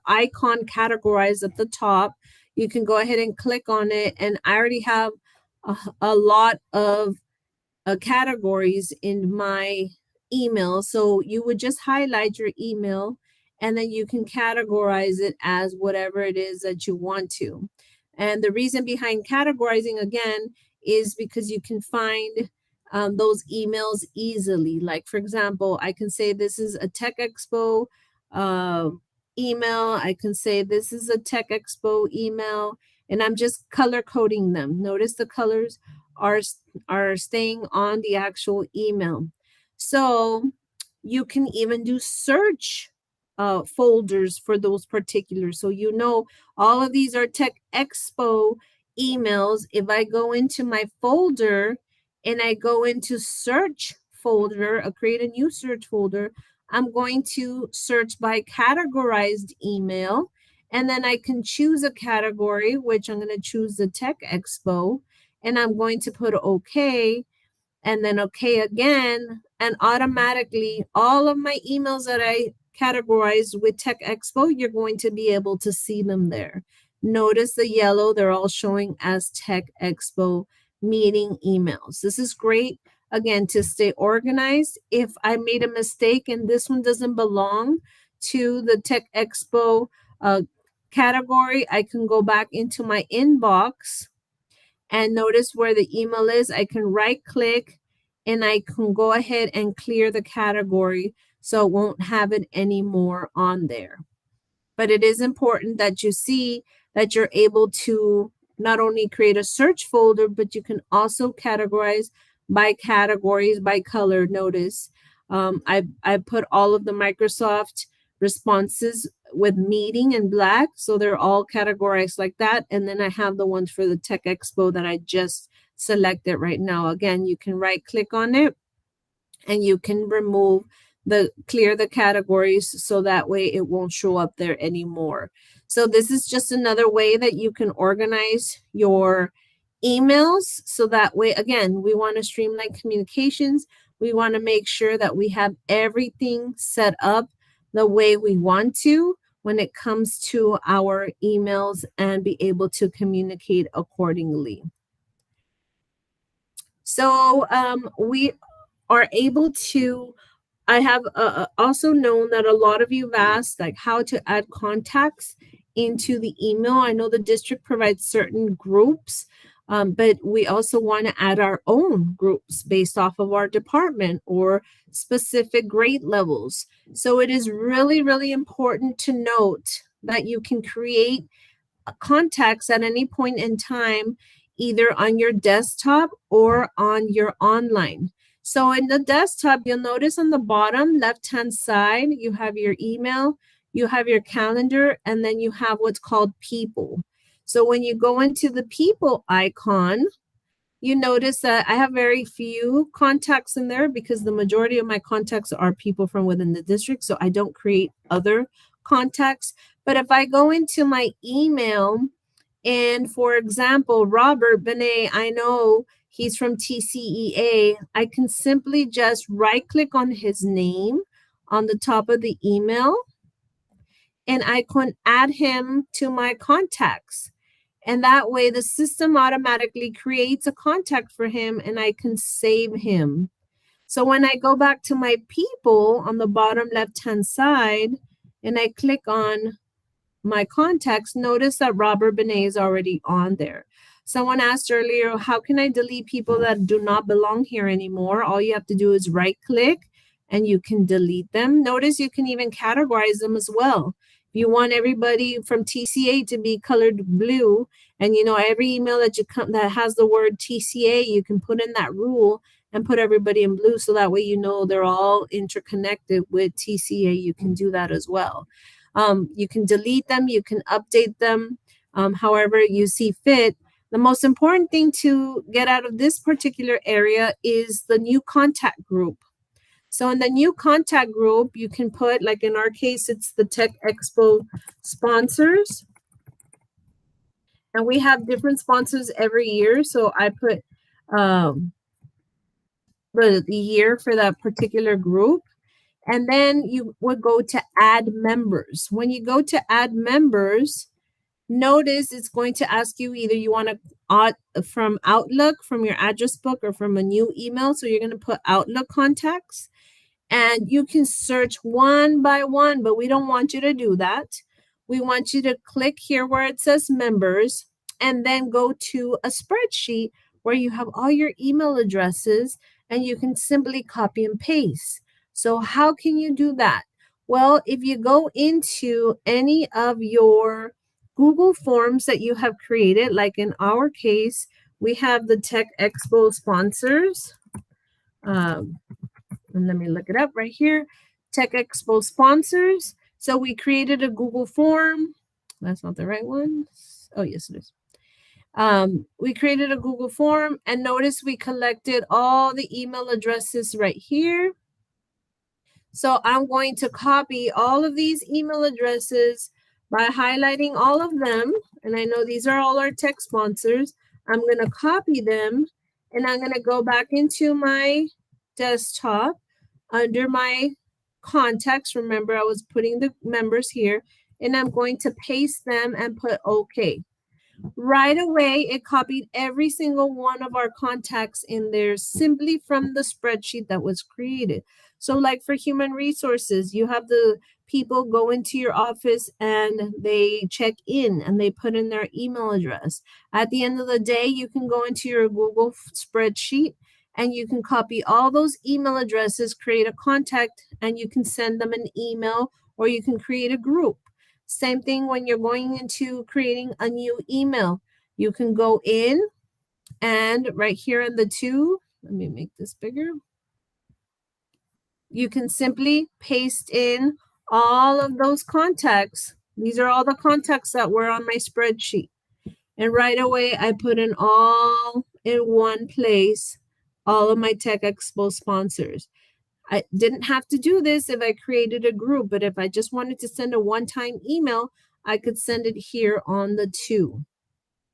icon categorized at the top. You can go ahead and click on it, and I already have a lot of categories in my email. So you would just highlight your email, and then you can categorize it as whatever it is that you want to. And the reason behind categorizing, again, is because you can find those emails easily. Like, for example, I can say this is a Tech Expo email. I can say this is a Tech Expo email, and I'm just color coding them. Notice the colors are staying on the actual email. So you can even do search folders for those particulars. So you know all of these are Tech Expo emails. If I go into my folder and I go into search folder, create a new search folder, I'm going to search by categorized email, and then I can choose a category, which I'm going to choose the Tech Expo, and I'm going to put OK, and then OK again, and automatically all of my emails that I categorized with Tech Expo, you're going to be able to see them there. Notice the yellow, they're all showing as Tech Expo meeting emails. This is great, again, to stay organized. If I made a mistake and this one doesn't belong to the Tech Expo category, I can go back into my inbox and notice where the email is. I can right click and I can go ahead and clear the category so it won't have it anymore on there. But it is important that you see that you're able to not only create a search folder, but you can also categorize by categories, by color. Notice I put all of the Microsoft responses with meeting in black, so they're all categorized like that. And then I have the ones for the Tech Expo that I just selected right now. Again, you can right click on it and you can clear the categories so that way it won't show up there anymore. So this is just another way that you can organize your emails. So that way, again, we want to streamline communications. We want to make sure that we have everything set up the way we want to when it comes to our emails and be able to communicate accordingly. So we are able to, I have also known that a lot of you have asked like how to add contacts into the email. I know the district provides certain groups, but we also want to add our own groups based off of our department or specific grade levels. So it is really, really important to note that you can create contacts at any point in time, either on your desktop or on your online. So in the desktop, you'll notice on the bottom left-hand side, you have your email, you have your calendar, and then you have what's called people. So when you go into the people icon, you notice that I have very few contacts in there because the majority of my contacts are people from within the district. So I don't create other contacts. But if I go into my email and, for example, Robert Benet, I know he's from TCEA, I can simply just right click on his name on the top of the email and I can add him to my contacts. And that way the system automatically creates a contact for him and I can save him. So when I go back to my people on the bottom left-hand side and I click on my contacts, notice that Robert Benet is already on there. Someone asked earlier, how can I delete people that do not belong here anymore? All you have to do is right click and you can delete them. Notice you can even categorize them as well. If you want everybody from TCA to be colored blue, and you know every email that that has the word TCA, you can put in that rule and put everybody in blue, so that way you know they're all interconnected with TCA. You can do that as well. You can delete them, you can update them, however you see fit. The most important thing to get out of this particular area is the new contact group. So in the new contact group, you can put, like in our case, it's the Tech Expo sponsors. And we have different sponsors every year. So I put the year for that particular group. And then you would go to add members. When you go to add members, notice it's going to ask you either you want to add from Outlook, from your address book, or from a new email. So you're going to put Outlook contacts. And you can search one by one, but we don't want you to do that. We want you to click here where it says members and then go to a spreadsheet where you have all your email addresses and you can simply copy and paste. So how can you do that? Well, if you go into any of your Google Forms that you have created, like in our case, we have the Tech Expo sponsors. And let me look it up right here. Tech Expo sponsors. So we created a Google form. That's not the right one. Oh, yes, it is. We created a Google form and notice we collected all the email addresses right here. So I'm going to copy all of these email addresses by highlighting all of them. And I know these are all our tech sponsors. I'm going to copy them and I'm going to go back into my desktop under my contacts. Remember, I was putting the members here and I'm going to paste them and put OK. Right away, it copied every single one of our contacts in there simply from the spreadsheet that was created. So like for human resources, you have the people go into your office and they check in and they put in their email address. At the end of the day, you can go into your Google spreadsheet and you can copy all those email addresses, create a contact, and you can send them an email or you can create a group. Same thing when you're going into creating a new email. You can go in and right here in the two Let me make this bigger. You can simply paste in all of those contacts. These are all the contacts that were on my spreadsheet. And right away, I put in all in one place, all of my Tech Expo sponsors. I didn't have to do this if I created a group, but if I just wanted to send a one-time email, I could send it here on the 2.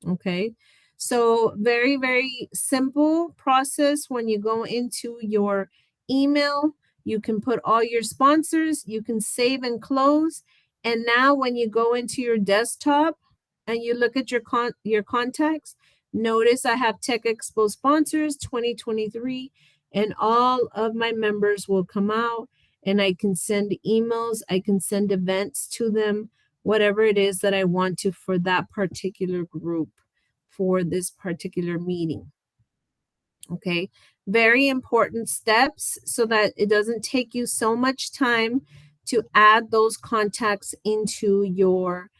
Okay. So very, very simple process. When you go into your email, you can put all your sponsors, you can save and close. And now when you go into your desktop and you look at your contacts, notice I have Tech Expo sponsors 2023, and all of my members will come out, and I can send emails, I can send events to them, whatever it is that I want to for that particular group for this particular meeting. Okay, very important steps so that it doesn't take you so much time to add those contacts into your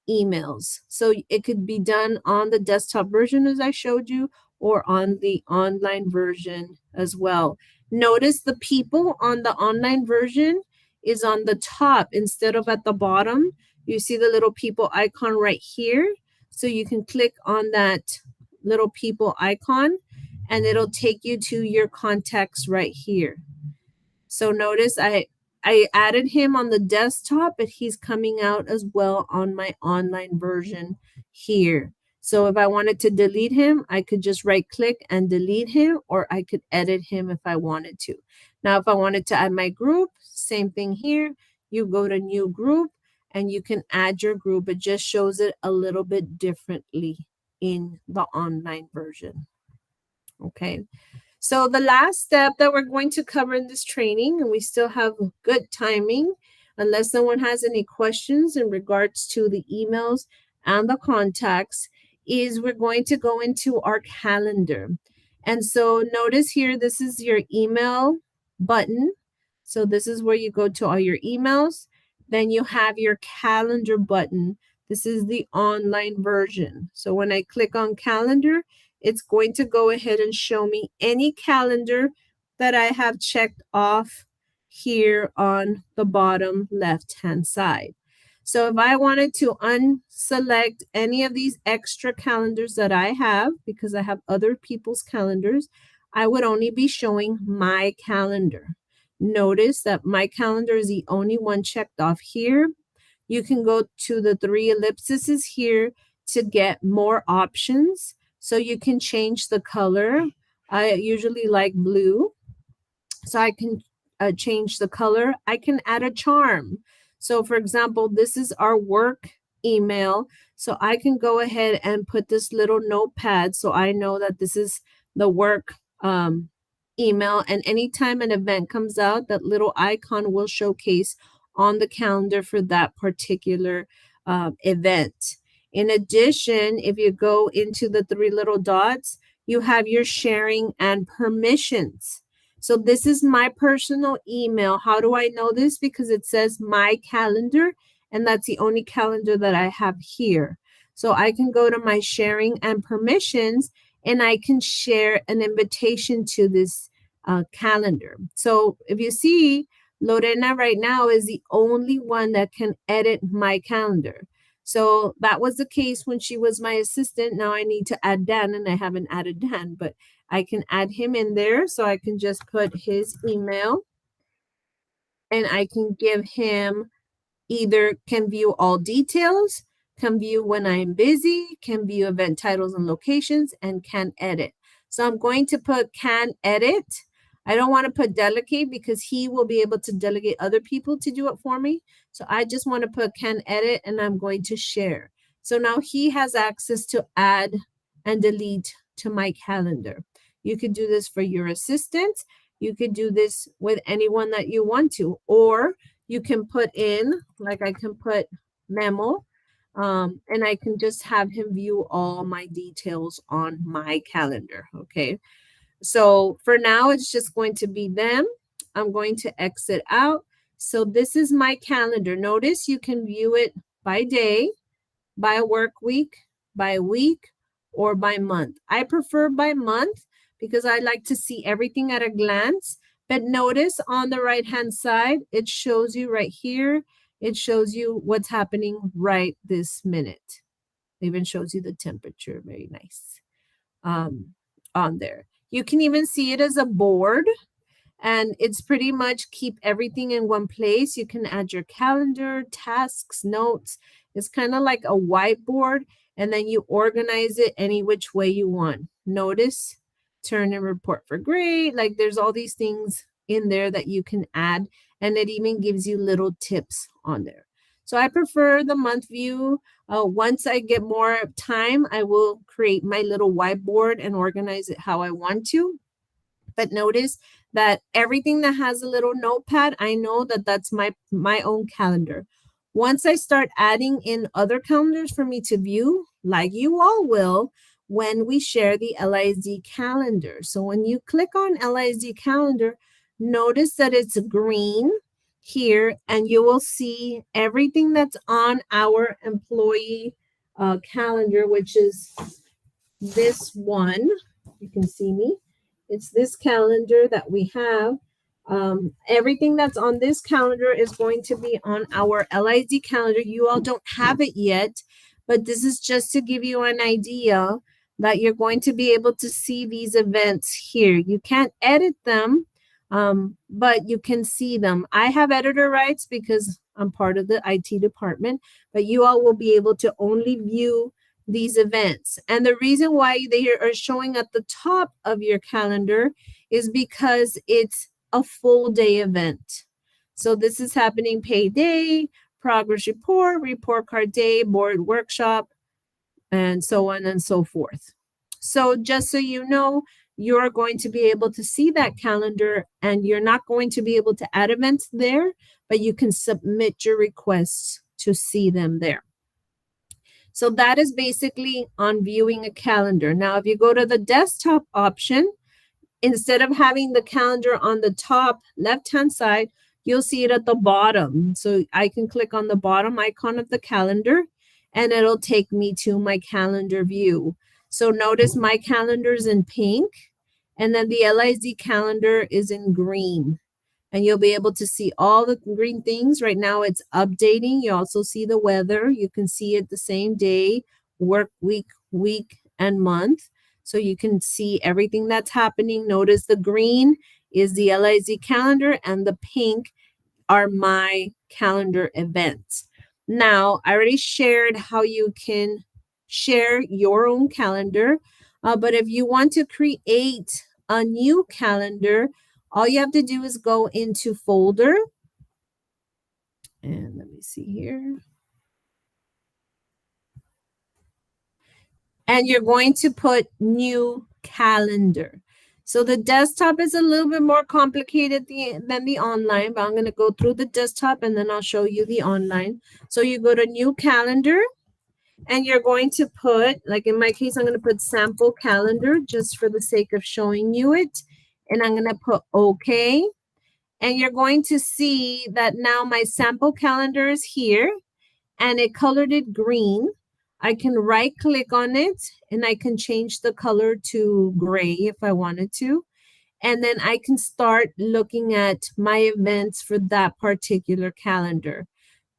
emails. So it could be done on the desktop version as I showed you, or on the online version as well. Notice the people on the online version is on the top instead of at the bottom. You see the little people icon right here. So you can click on that little people icon and it'll take you to your contacts right here. So notice I added him on the desktop, but he's coming out as well on my online version here. So if I wanted to delete him, I could just right click and delete him, or I could edit him if I wanted to. Now, if I wanted to add my group, same thing here. You go to new group and you can add your group. It just shows it a little bit differently in the online version. Okay. So the last step that we're going to cover in this training, and we still have good timing, unless someone has any questions in regards to the emails and the contacts, is we're going to go into our calendar. And so notice here, this is your email button. So this is where you go to all your emails. Then you have your calendar button. This is the online version. So when I click on calendar, it's going to go ahead and show me any calendar that I have checked off here on the bottom left-hand side. So if I wanted to unselect any of these extra calendars that I have, because I have other people's calendars, I would only be showing my calendar. Notice that my calendar is the only one checked off here. You can go to the 3 ellipses here to get more options. So you can change the color. I usually like blue. So I can change the color. I can add a charm. So for example, this is our work email. So I can go ahead and put this little notepad so I know that this is the work email. And anytime an event comes out, that little icon will showcase on the calendar for that particular event. In addition, if you go into the 3 little dots, you have your sharing and permissions. So this is my personal email. How do I know this? Because it says my calendar, and that's the only calendar that I have here. So I can go to my sharing and permissions, and I can share an invitation to this calendar. So if you see, Lorena right now is the only one that can edit my calendar. So that was the case when she was my assistant. Now I need to add Dan, and I haven't added Dan, but I can add him in there. So I can just put his email, and I can give him either can view all details, can view when I'm busy, can view event titles and locations, and can edit. So I'm going to put can edit. I don't want to put delegate because he will be able to delegate other people to do it for me. So I just want to put can edit, and I'm going to share. So now he has access to add and delete to my calendar. You could do this for your assistant. You could do this with anyone that you want to, or you can put in, like I can put memo, and I can just have him view all my details on my calendar, okay? So for now, it's just going to be them. I'm going to exit out. So this is my calendar. Notice you can view it by day, by work week, by week, or by month. I prefer by month because I like to see everything at a glance. But notice on the right-hand side, it shows you right here, it shows you what's happening right this minute. It even shows you the temperature, very nice, on there. You can even see it as a board, and it's pretty much keep everything in one place. You can add your calendar, tasks, notes. It's kind of like a whiteboard, and then you organize it any which way you want. Notice, turn and report for grade. Like there's all these things in there that you can add, and it even gives you little tips on there. So I prefer the month view. Once I get more time, I will create my little whiteboard and organize it how I want to. But notice that everything that has a little notepad, I know that that's my own calendar. Once I start adding in other calendars for me to view, like you all will, when we share the LISD calendar. So when you click on LISD calendar, notice that it's green here, and you will see everything that's on our employee calendar, which is this one. You can see me. It's this calendar that we have. Everything that's on this calendar is going to be on our LISD calendar. You all don't have it yet, but this is just to give you an idea that you're going to be able to see these events here. You can't edit them, but you can see them. I have editor rights because I'm part of the IT department, but you all will be able to only view these events. And the reason why they are showing at the top of your calendar is because it's a full day event. So this is happening payday, progress report, report card day, board workshop, and so on and so forth. So just so you know, you're going to be able to see that calendar, and you're not going to be able to add events there, but you can submit your requests to see them there. So that is basically on viewing a calendar. Now, if you go to the desktop option, instead of having the calendar on the top left-hand side, you'll see it at the bottom. So I can click on the bottom icon of the calendar, and it'll take me to my calendar view. So notice my calendar is in pink, and then the LISD calendar is in green. And you'll be able to see all the green things. Right now it's updating. You also see the weather. You can see it the same day, work week, and month. So you can see everything that's happening. Notice the green is the LISD calendar, and the pink are my calendar events. Now, I already shared how you can share your own calendar, but if you want to create a new calendar, all you have to do is go into folder. And let me see here. And you're going to put new calendar. So the desktop is a little bit more complicated than the online, but I'm going to go through the desktop and then I'll show you the online. So you go to new calendar, and you're going to put, like in my case, I'm going to put sample calendar just for the sake of showing you it. And I'm going to put OK. And you're going to see that now my sample calendar is here, and it colored it green. I can right click on it, and I can change the color to gray if I wanted to. And then I can start looking at my events for that particular calendar.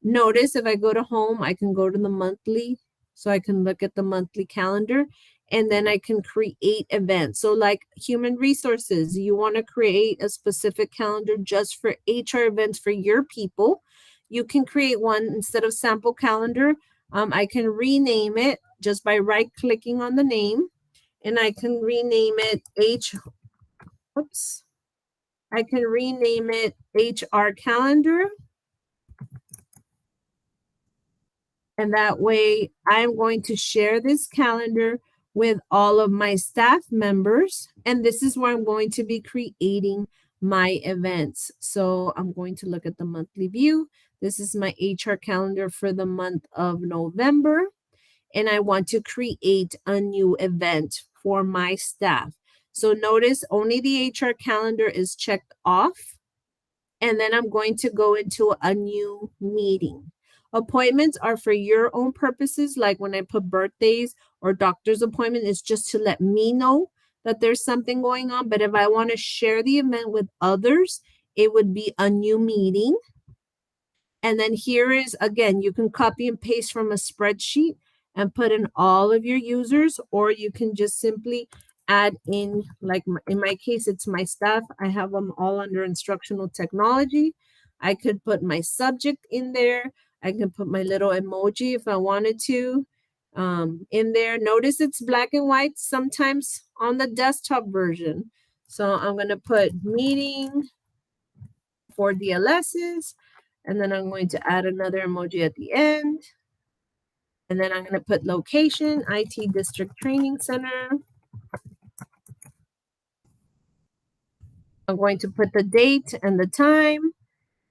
Notice if I go to home, I can go to the monthly. So I can look at the monthly calendar, and then I can create events. So like human resources, you want to create a specific calendar just for HR events for your people. You can create one instead of sample calendar. I can rename it just by right clicking on the name, and I can rename it I can rename it HR calendar. And that way I'm going to share this calendar with all of my staff members. And this is where I'm going to be creating my events. So I'm going to look at the monthly view. This is my HR calendar for the month of November. And I want to create a new event for my staff. So notice only the HR calendar is checked off. And then I'm going to go into a new meeting. Appointments are for your own purposes, like when I put birthdays or doctor's appointment, it's just to let me know that there's something going on. But if I want to share the event with others, it would be a new meeting. And then here is, again, you can copy and paste from a spreadsheet and put in all of your users, or you can just simply add in, like in my case, it's my staff. I have them all under instructional technology. I could put my subject in there. I can put my little emoji if I wanted to in there. Notice it's black and white sometimes on the desktop version. So I'm going to put meeting for DLSs. And then I'm going to add another emoji at the end. And then I'm going to put location, IT District Training Center. I'm going to put the date and the time.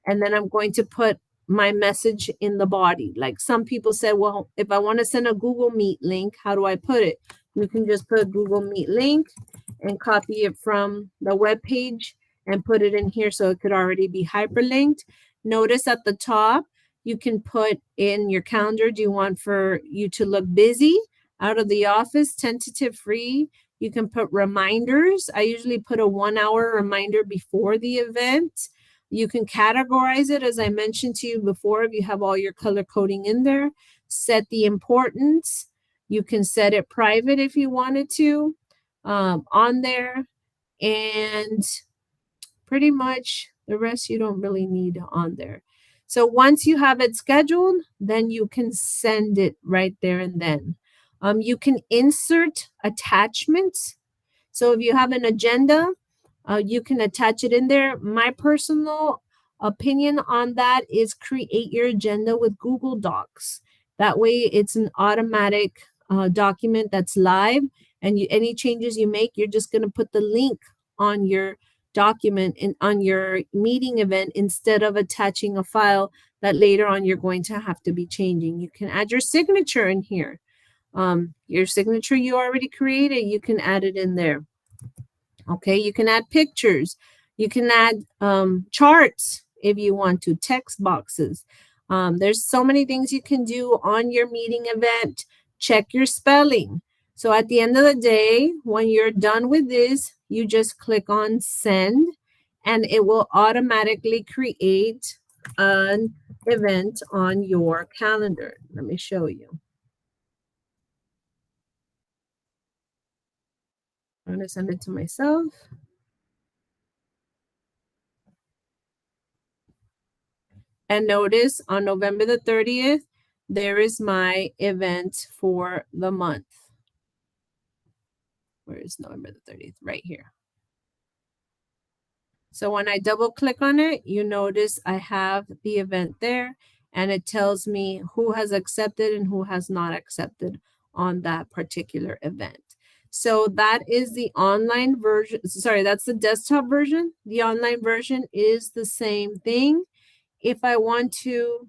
And then I'm going to put my message in the body. Like some people said, well, if I want to send a Google Meet link, how do I put it? You can just put Google Meet link and copy it from the web page and put it in here so it could already be hyperlinked. Notice at the top, you can put in your calendar. Do you want for you to look busy, out of the office, tentative, free? You can put reminders. I usually put a 1 hour reminder before the event. You can categorize it, as I mentioned to you before, if you have all your color coding in there. Set the importance. You can set it private if you wanted to on there. And pretty much the rest you don't really need on there. So once you have it scheduled, then you can send it right there and then. You can insert attachments. So if you have an agenda, you can attach it in there. My personal opinion on that is create your agenda with Google Docs. That way it's an automatic document that's live, and any changes you make, you're just going to put the link on your document and on your meeting event instead of attaching a file that later on you're going to have to be changing. You can add your signature in here. Your signature you already created, you can add it in there. Okay, you can add pictures. You can add charts if you want to, text boxes. There's so many things you can do on your meeting event. Check your spelling. So at the end of the day, when you're done with this, you just click on send and it will automatically create an event on your calendar. Let me show you. I'm going to send it to myself. And notice on November the 30th, there is my event for the month. Where is November the 30th? Right here. So when I double click on it, you notice I have the event there and it tells me who has accepted and who has not accepted on that particular event. So that is the online version. Sorry, that's the desktop version. The online version is the same thing. If I want to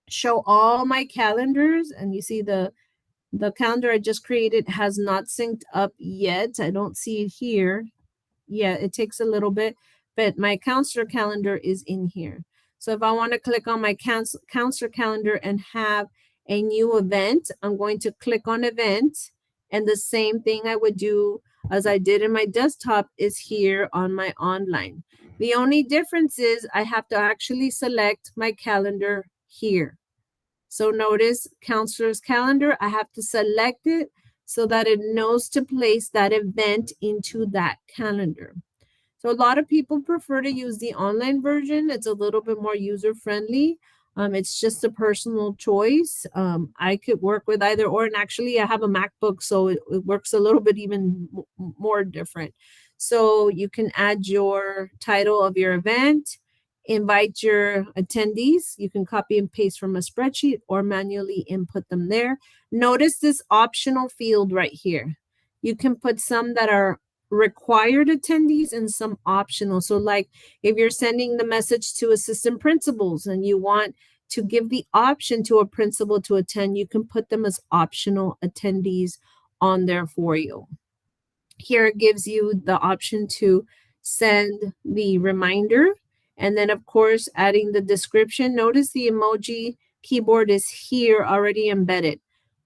show all my calendars, and you see the calendar I just created has not synced up yet. I don't see it here. Yeah, it takes a little bit, but my counselor calendar is in here. So if I want to click on my counselor calendar and have a new event, I'm going to click on event. And the same thing I would do as I did in my desktop is here on my online. The only difference is I have to actually select my calendar here. So notice counselor's calendar, I have to select it so that it knows to place that event into that calendar. So a lot of people prefer to use the online version. It's a little bit more user-friendly. It's just a personal choice. I could work with either or, and actually I have a MacBook, so it works a little bit even more different. So you can add your title of your event, invite your attendees. You can copy and paste from a spreadsheet or manually input them there. Notice this optional field right here. You can put some that are required attendees and some optional. So like if you're sending the message to assistant principals and you want to give the option to a principal to attend, you can put them as optional attendees on there for you. Here it gives you the option to send the reminder. And then of course, adding the description. Notice the emoji keyboard is here already embedded.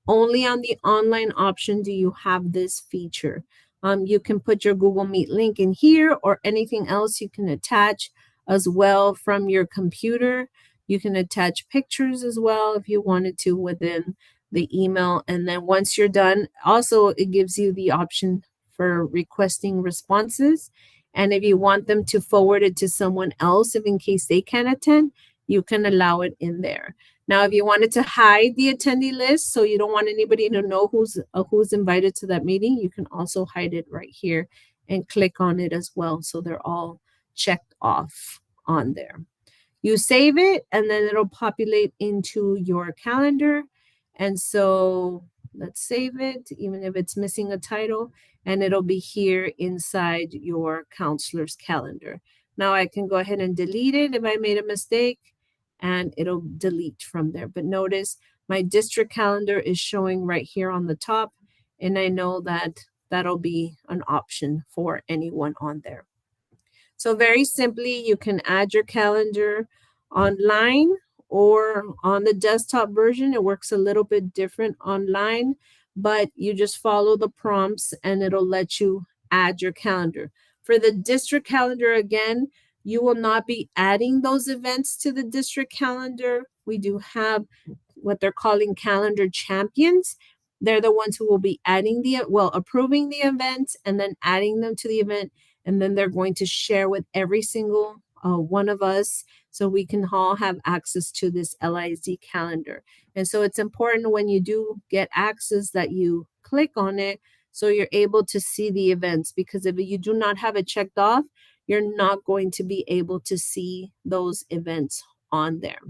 Only on the online option do you have this feature. You can put your Google Meet link in here or anything else you can attach as well from your computer. You can attach pictures as well if you wanted to within the email. And then once you're done, also it gives you the option for requesting responses. And if you want them to forward it to someone else, if in case they can't attend, you can allow it in there. Now, if you wanted to hide the attendee list, so you don't want anybody to know who's invited to that meeting, you can also hide it right here and click on it as well. So they're all checked off on there. You save it and then it'll populate into your calendar. And so let's save it, even if it's missing a title, and it'll be here inside your counselor's calendar. Now I can go ahead and delete it if I made a mistake, and it'll delete from there. But notice my district calendar is showing right here on the top, and I know that that'll be an option for anyone on there. So very simply, you can add your calendar online or on the desktop version. It works a little bit different online, but you just follow the prompts and it'll let you add your calendar. For the district calendar, again, you will not be adding those events to the district calendar. We do have what they're calling calendar champions. They're the ones who will be approving the events and then adding them to the event. And then they're going to share with every single one of us so we can all have access to this LIZ calendar. And so it's important when you do get access that you click on it so you're able to see the events, because if you do not have it checked off, you're not going to be able to see those events on there.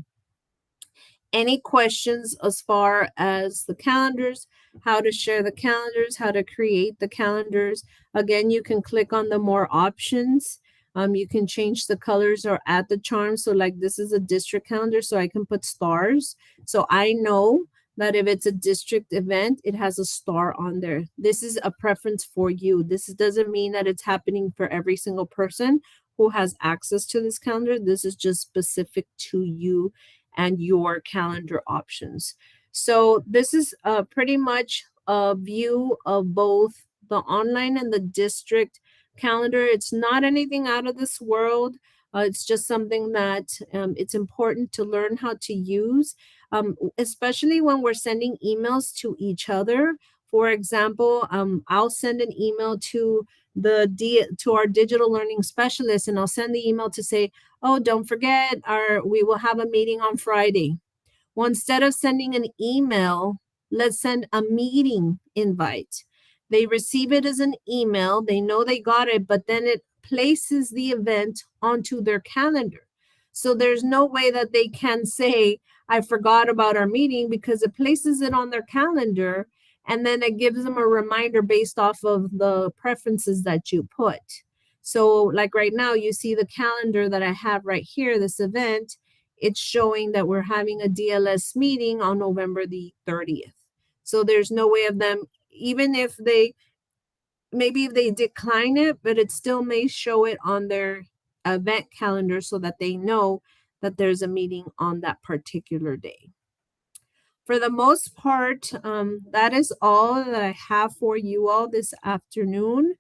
Any questions as far as the calendars, how to share the calendars, how to create the calendars? Again, you can click on the more options. You can change the colors or add the charms. So like this is a district calendar, so I can put stars. So I know that if it's a district event, it has a star on there. This is a preference for you. This doesn't mean that it's happening for every single person who has access to this calendar. This is just specific to you and your calendar options. So this is pretty much a view of both the online and the district calendar. It's not anything out of this world. It's just something that it's important to learn how to use, especially when we're sending emails to each other. For example, I'll send an email to our digital learning specialist, and I'll send the email to say, oh, don't forget, we will have a meeting on Friday. Well, instead of sending an email, let's send a meeting invite. They receive it as an email. They know they got it, but then it places the event onto their calendar. So there's no way that they can say, I forgot about our meeting, because it places it on their calendar. And then it gives them a reminder based off of the preferences that you put. So like right now, you see the calendar that I have right here, this event, it's showing that we're having a DLS meeting on November the 30th. So there's no way of them, even if maybe if they decline it, but it still may show it on their event calendar so that they know that there's a meeting on that particular day. For the most part, that is all that I have for you all this afternoon.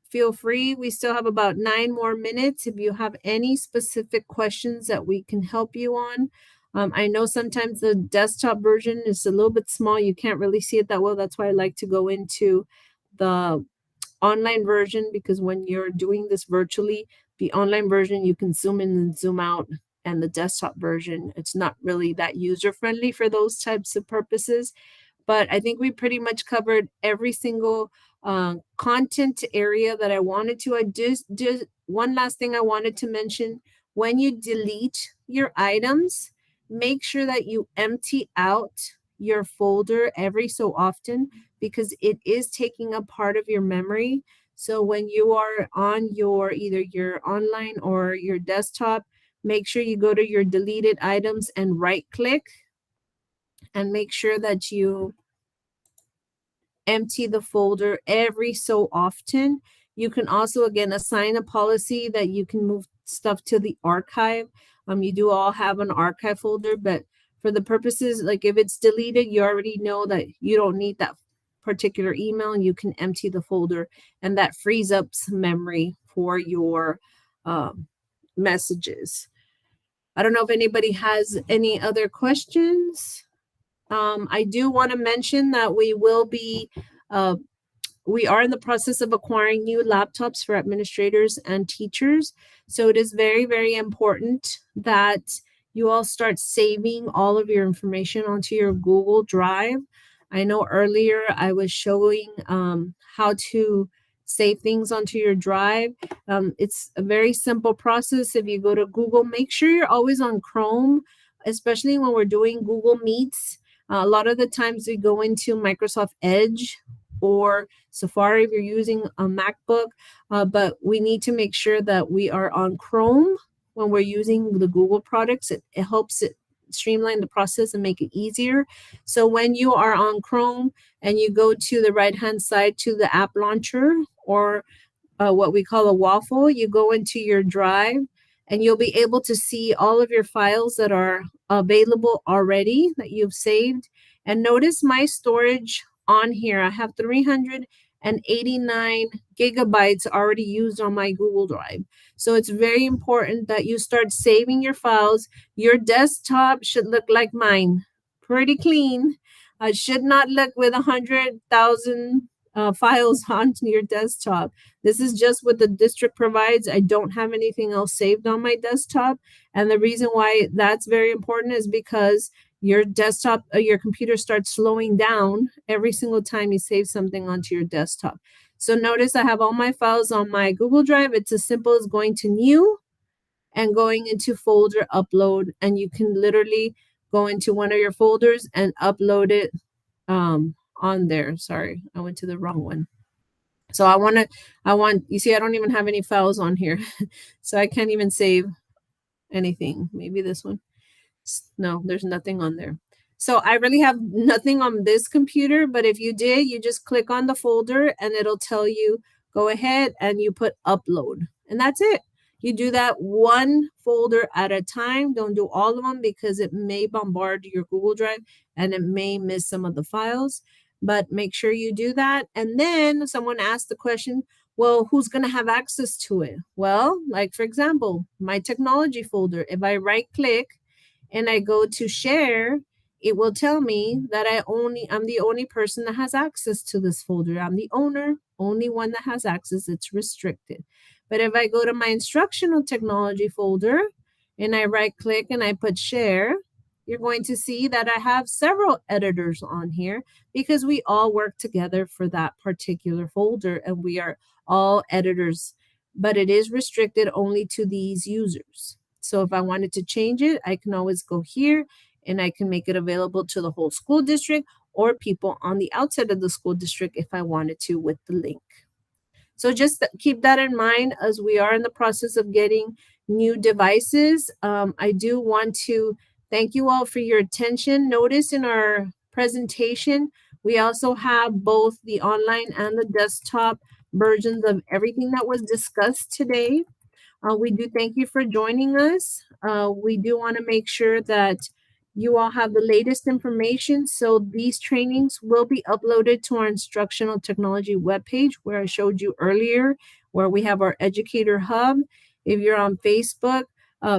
Feel free. We still have about 9 more minutes. If you have any specific questions that we can help you on. I know sometimes the desktop version is a little bit small. You can't really see it that well. That's why I like to go into the online version, because when you're doing this virtually, the online version, you can zoom in and zoom out, and the desktop version, it's not really that user-friendly for those types of purposes. But I think we pretty much covered every single content area that I wanted to. I just one last thing I wanted to mention: when you delete your items, make sure that you empty out your folder every so often, because it is taking a part of your memory. So when you are on either your online or your desktop, make sure you go to your deleted items and right click and make sure that you empty the folder every so often. You can also, again, assign a policy that you can move stuff to the archive. You do all have an archive folder, but for the purposes, like if it's deleted, you already know that you don't need that particular email and you can empty the folder, and that frees up some memory for your messages. I don't know if anybody has any other questions. I do want to mention that we are in the process of acquiring new laptops for administrators and teachers. So it is very, very important that you all start saving all of your information onto your Google Drive. I know earlier I was showing how to save things onto your drive. It's a very simple process. If you go to Google, make sure you're always on Chrome, especially when we're doing Google Meets. A lot of the times we go into Microsoft Edge or Safari if you're using a MacBook, but we need to make sure that we are on Chrome when we're using the Google products. It helps it streamline the process and make it easier. So when you are on Chrome and you go to the right-hand side to the app launcher or what we call a waffle, you go into your drive and you'll be able to see all of your files that are available already that you've saved. And notice my storage on here. I have 389 gigabytes already used on my Google Drive. So it's very important that you start saving your files. Your desktop should look like mine, pretty clean. Should not look with 100,000 files on your desktop. This is just what the district provides. I don't have anything else saved on my desktop. And the reason why that's very important is because your desktop, your computer starts slowing down every single time you save something onto your desktop. So notice I have all my files on my Google Drive. It's as simple as going to new and going into folder upload. And you can literally go into one of your folders and upload it on there. Sorry, I went to the wrong one. So you see, I don't even have any files on here. So I can't even save anything. Maybe this one. No, there's nothing on there. So I really have nothing on this computer, but if you did, you just click on the folder and it'll tell you, go ahead and you put upload. And that's it. You do that one folder at a time. Don't do all of them because it may bombard your Google Drive and it may miss some of the files. But make sure you do that. And then someone asked the question, well, who's going to have access to it? Well, like for example, my technology folder, if I right click and I go to share, it will tell me that I'm the only person that has access to this folder. I'm the owner, only one that has access. It's restricted. But if I go to my instructional technology folder and I right click and I put share, you're going to see that I have several editors on here because we all work together for that particular folder and we are all editors, but it is restricted only to these users. So if I wanted to change it, I can always go here and I can make it available to the whole school district or people on the outside of the school district if I wanted to with the link. So just keep that in mind as we are in the process of getting new devices. I do want to thank you all for your attention. Notice in our presentation, we also have both the online and the desktop versions of everything that was discussed today. We do thank you for joining us. We do want to make sure that you all have the latest information. So these trainings will be uploaded to our instructional technology webpage where I showed you earlier, where we have our educator hub. If you're on Facebook,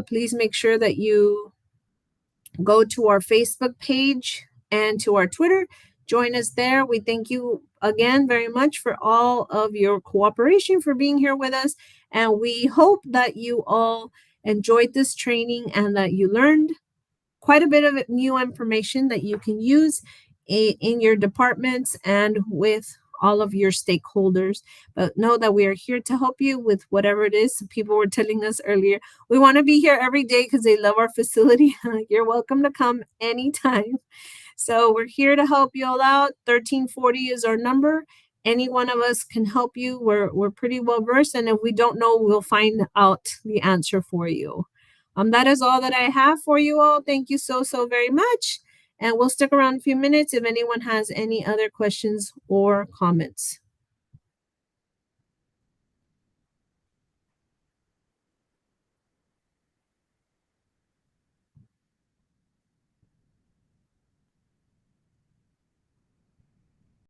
please make sure that you go to our Facebook page and to our Twitter. Join us there. We thank you again very much for all of your cooperation, for being here with us. And we hope that you all enjoyed this training and that you learned quite a bit of new information that you can use in your departments and with all of your stakeholders. But know that we are here to help you with whatever it is. People were telling us earlier, we want to be here every day because they love our facility. You're welcome to come anytime. So we're here to help you all out. 1340 is our number. Any one of us can help you. We're pretty well versed. And if we don't know, we'll find out the answer for you. That is all that I have for you all. Thank you so very much. And we'll stick around a few minutes if anyone has any other questions or comments.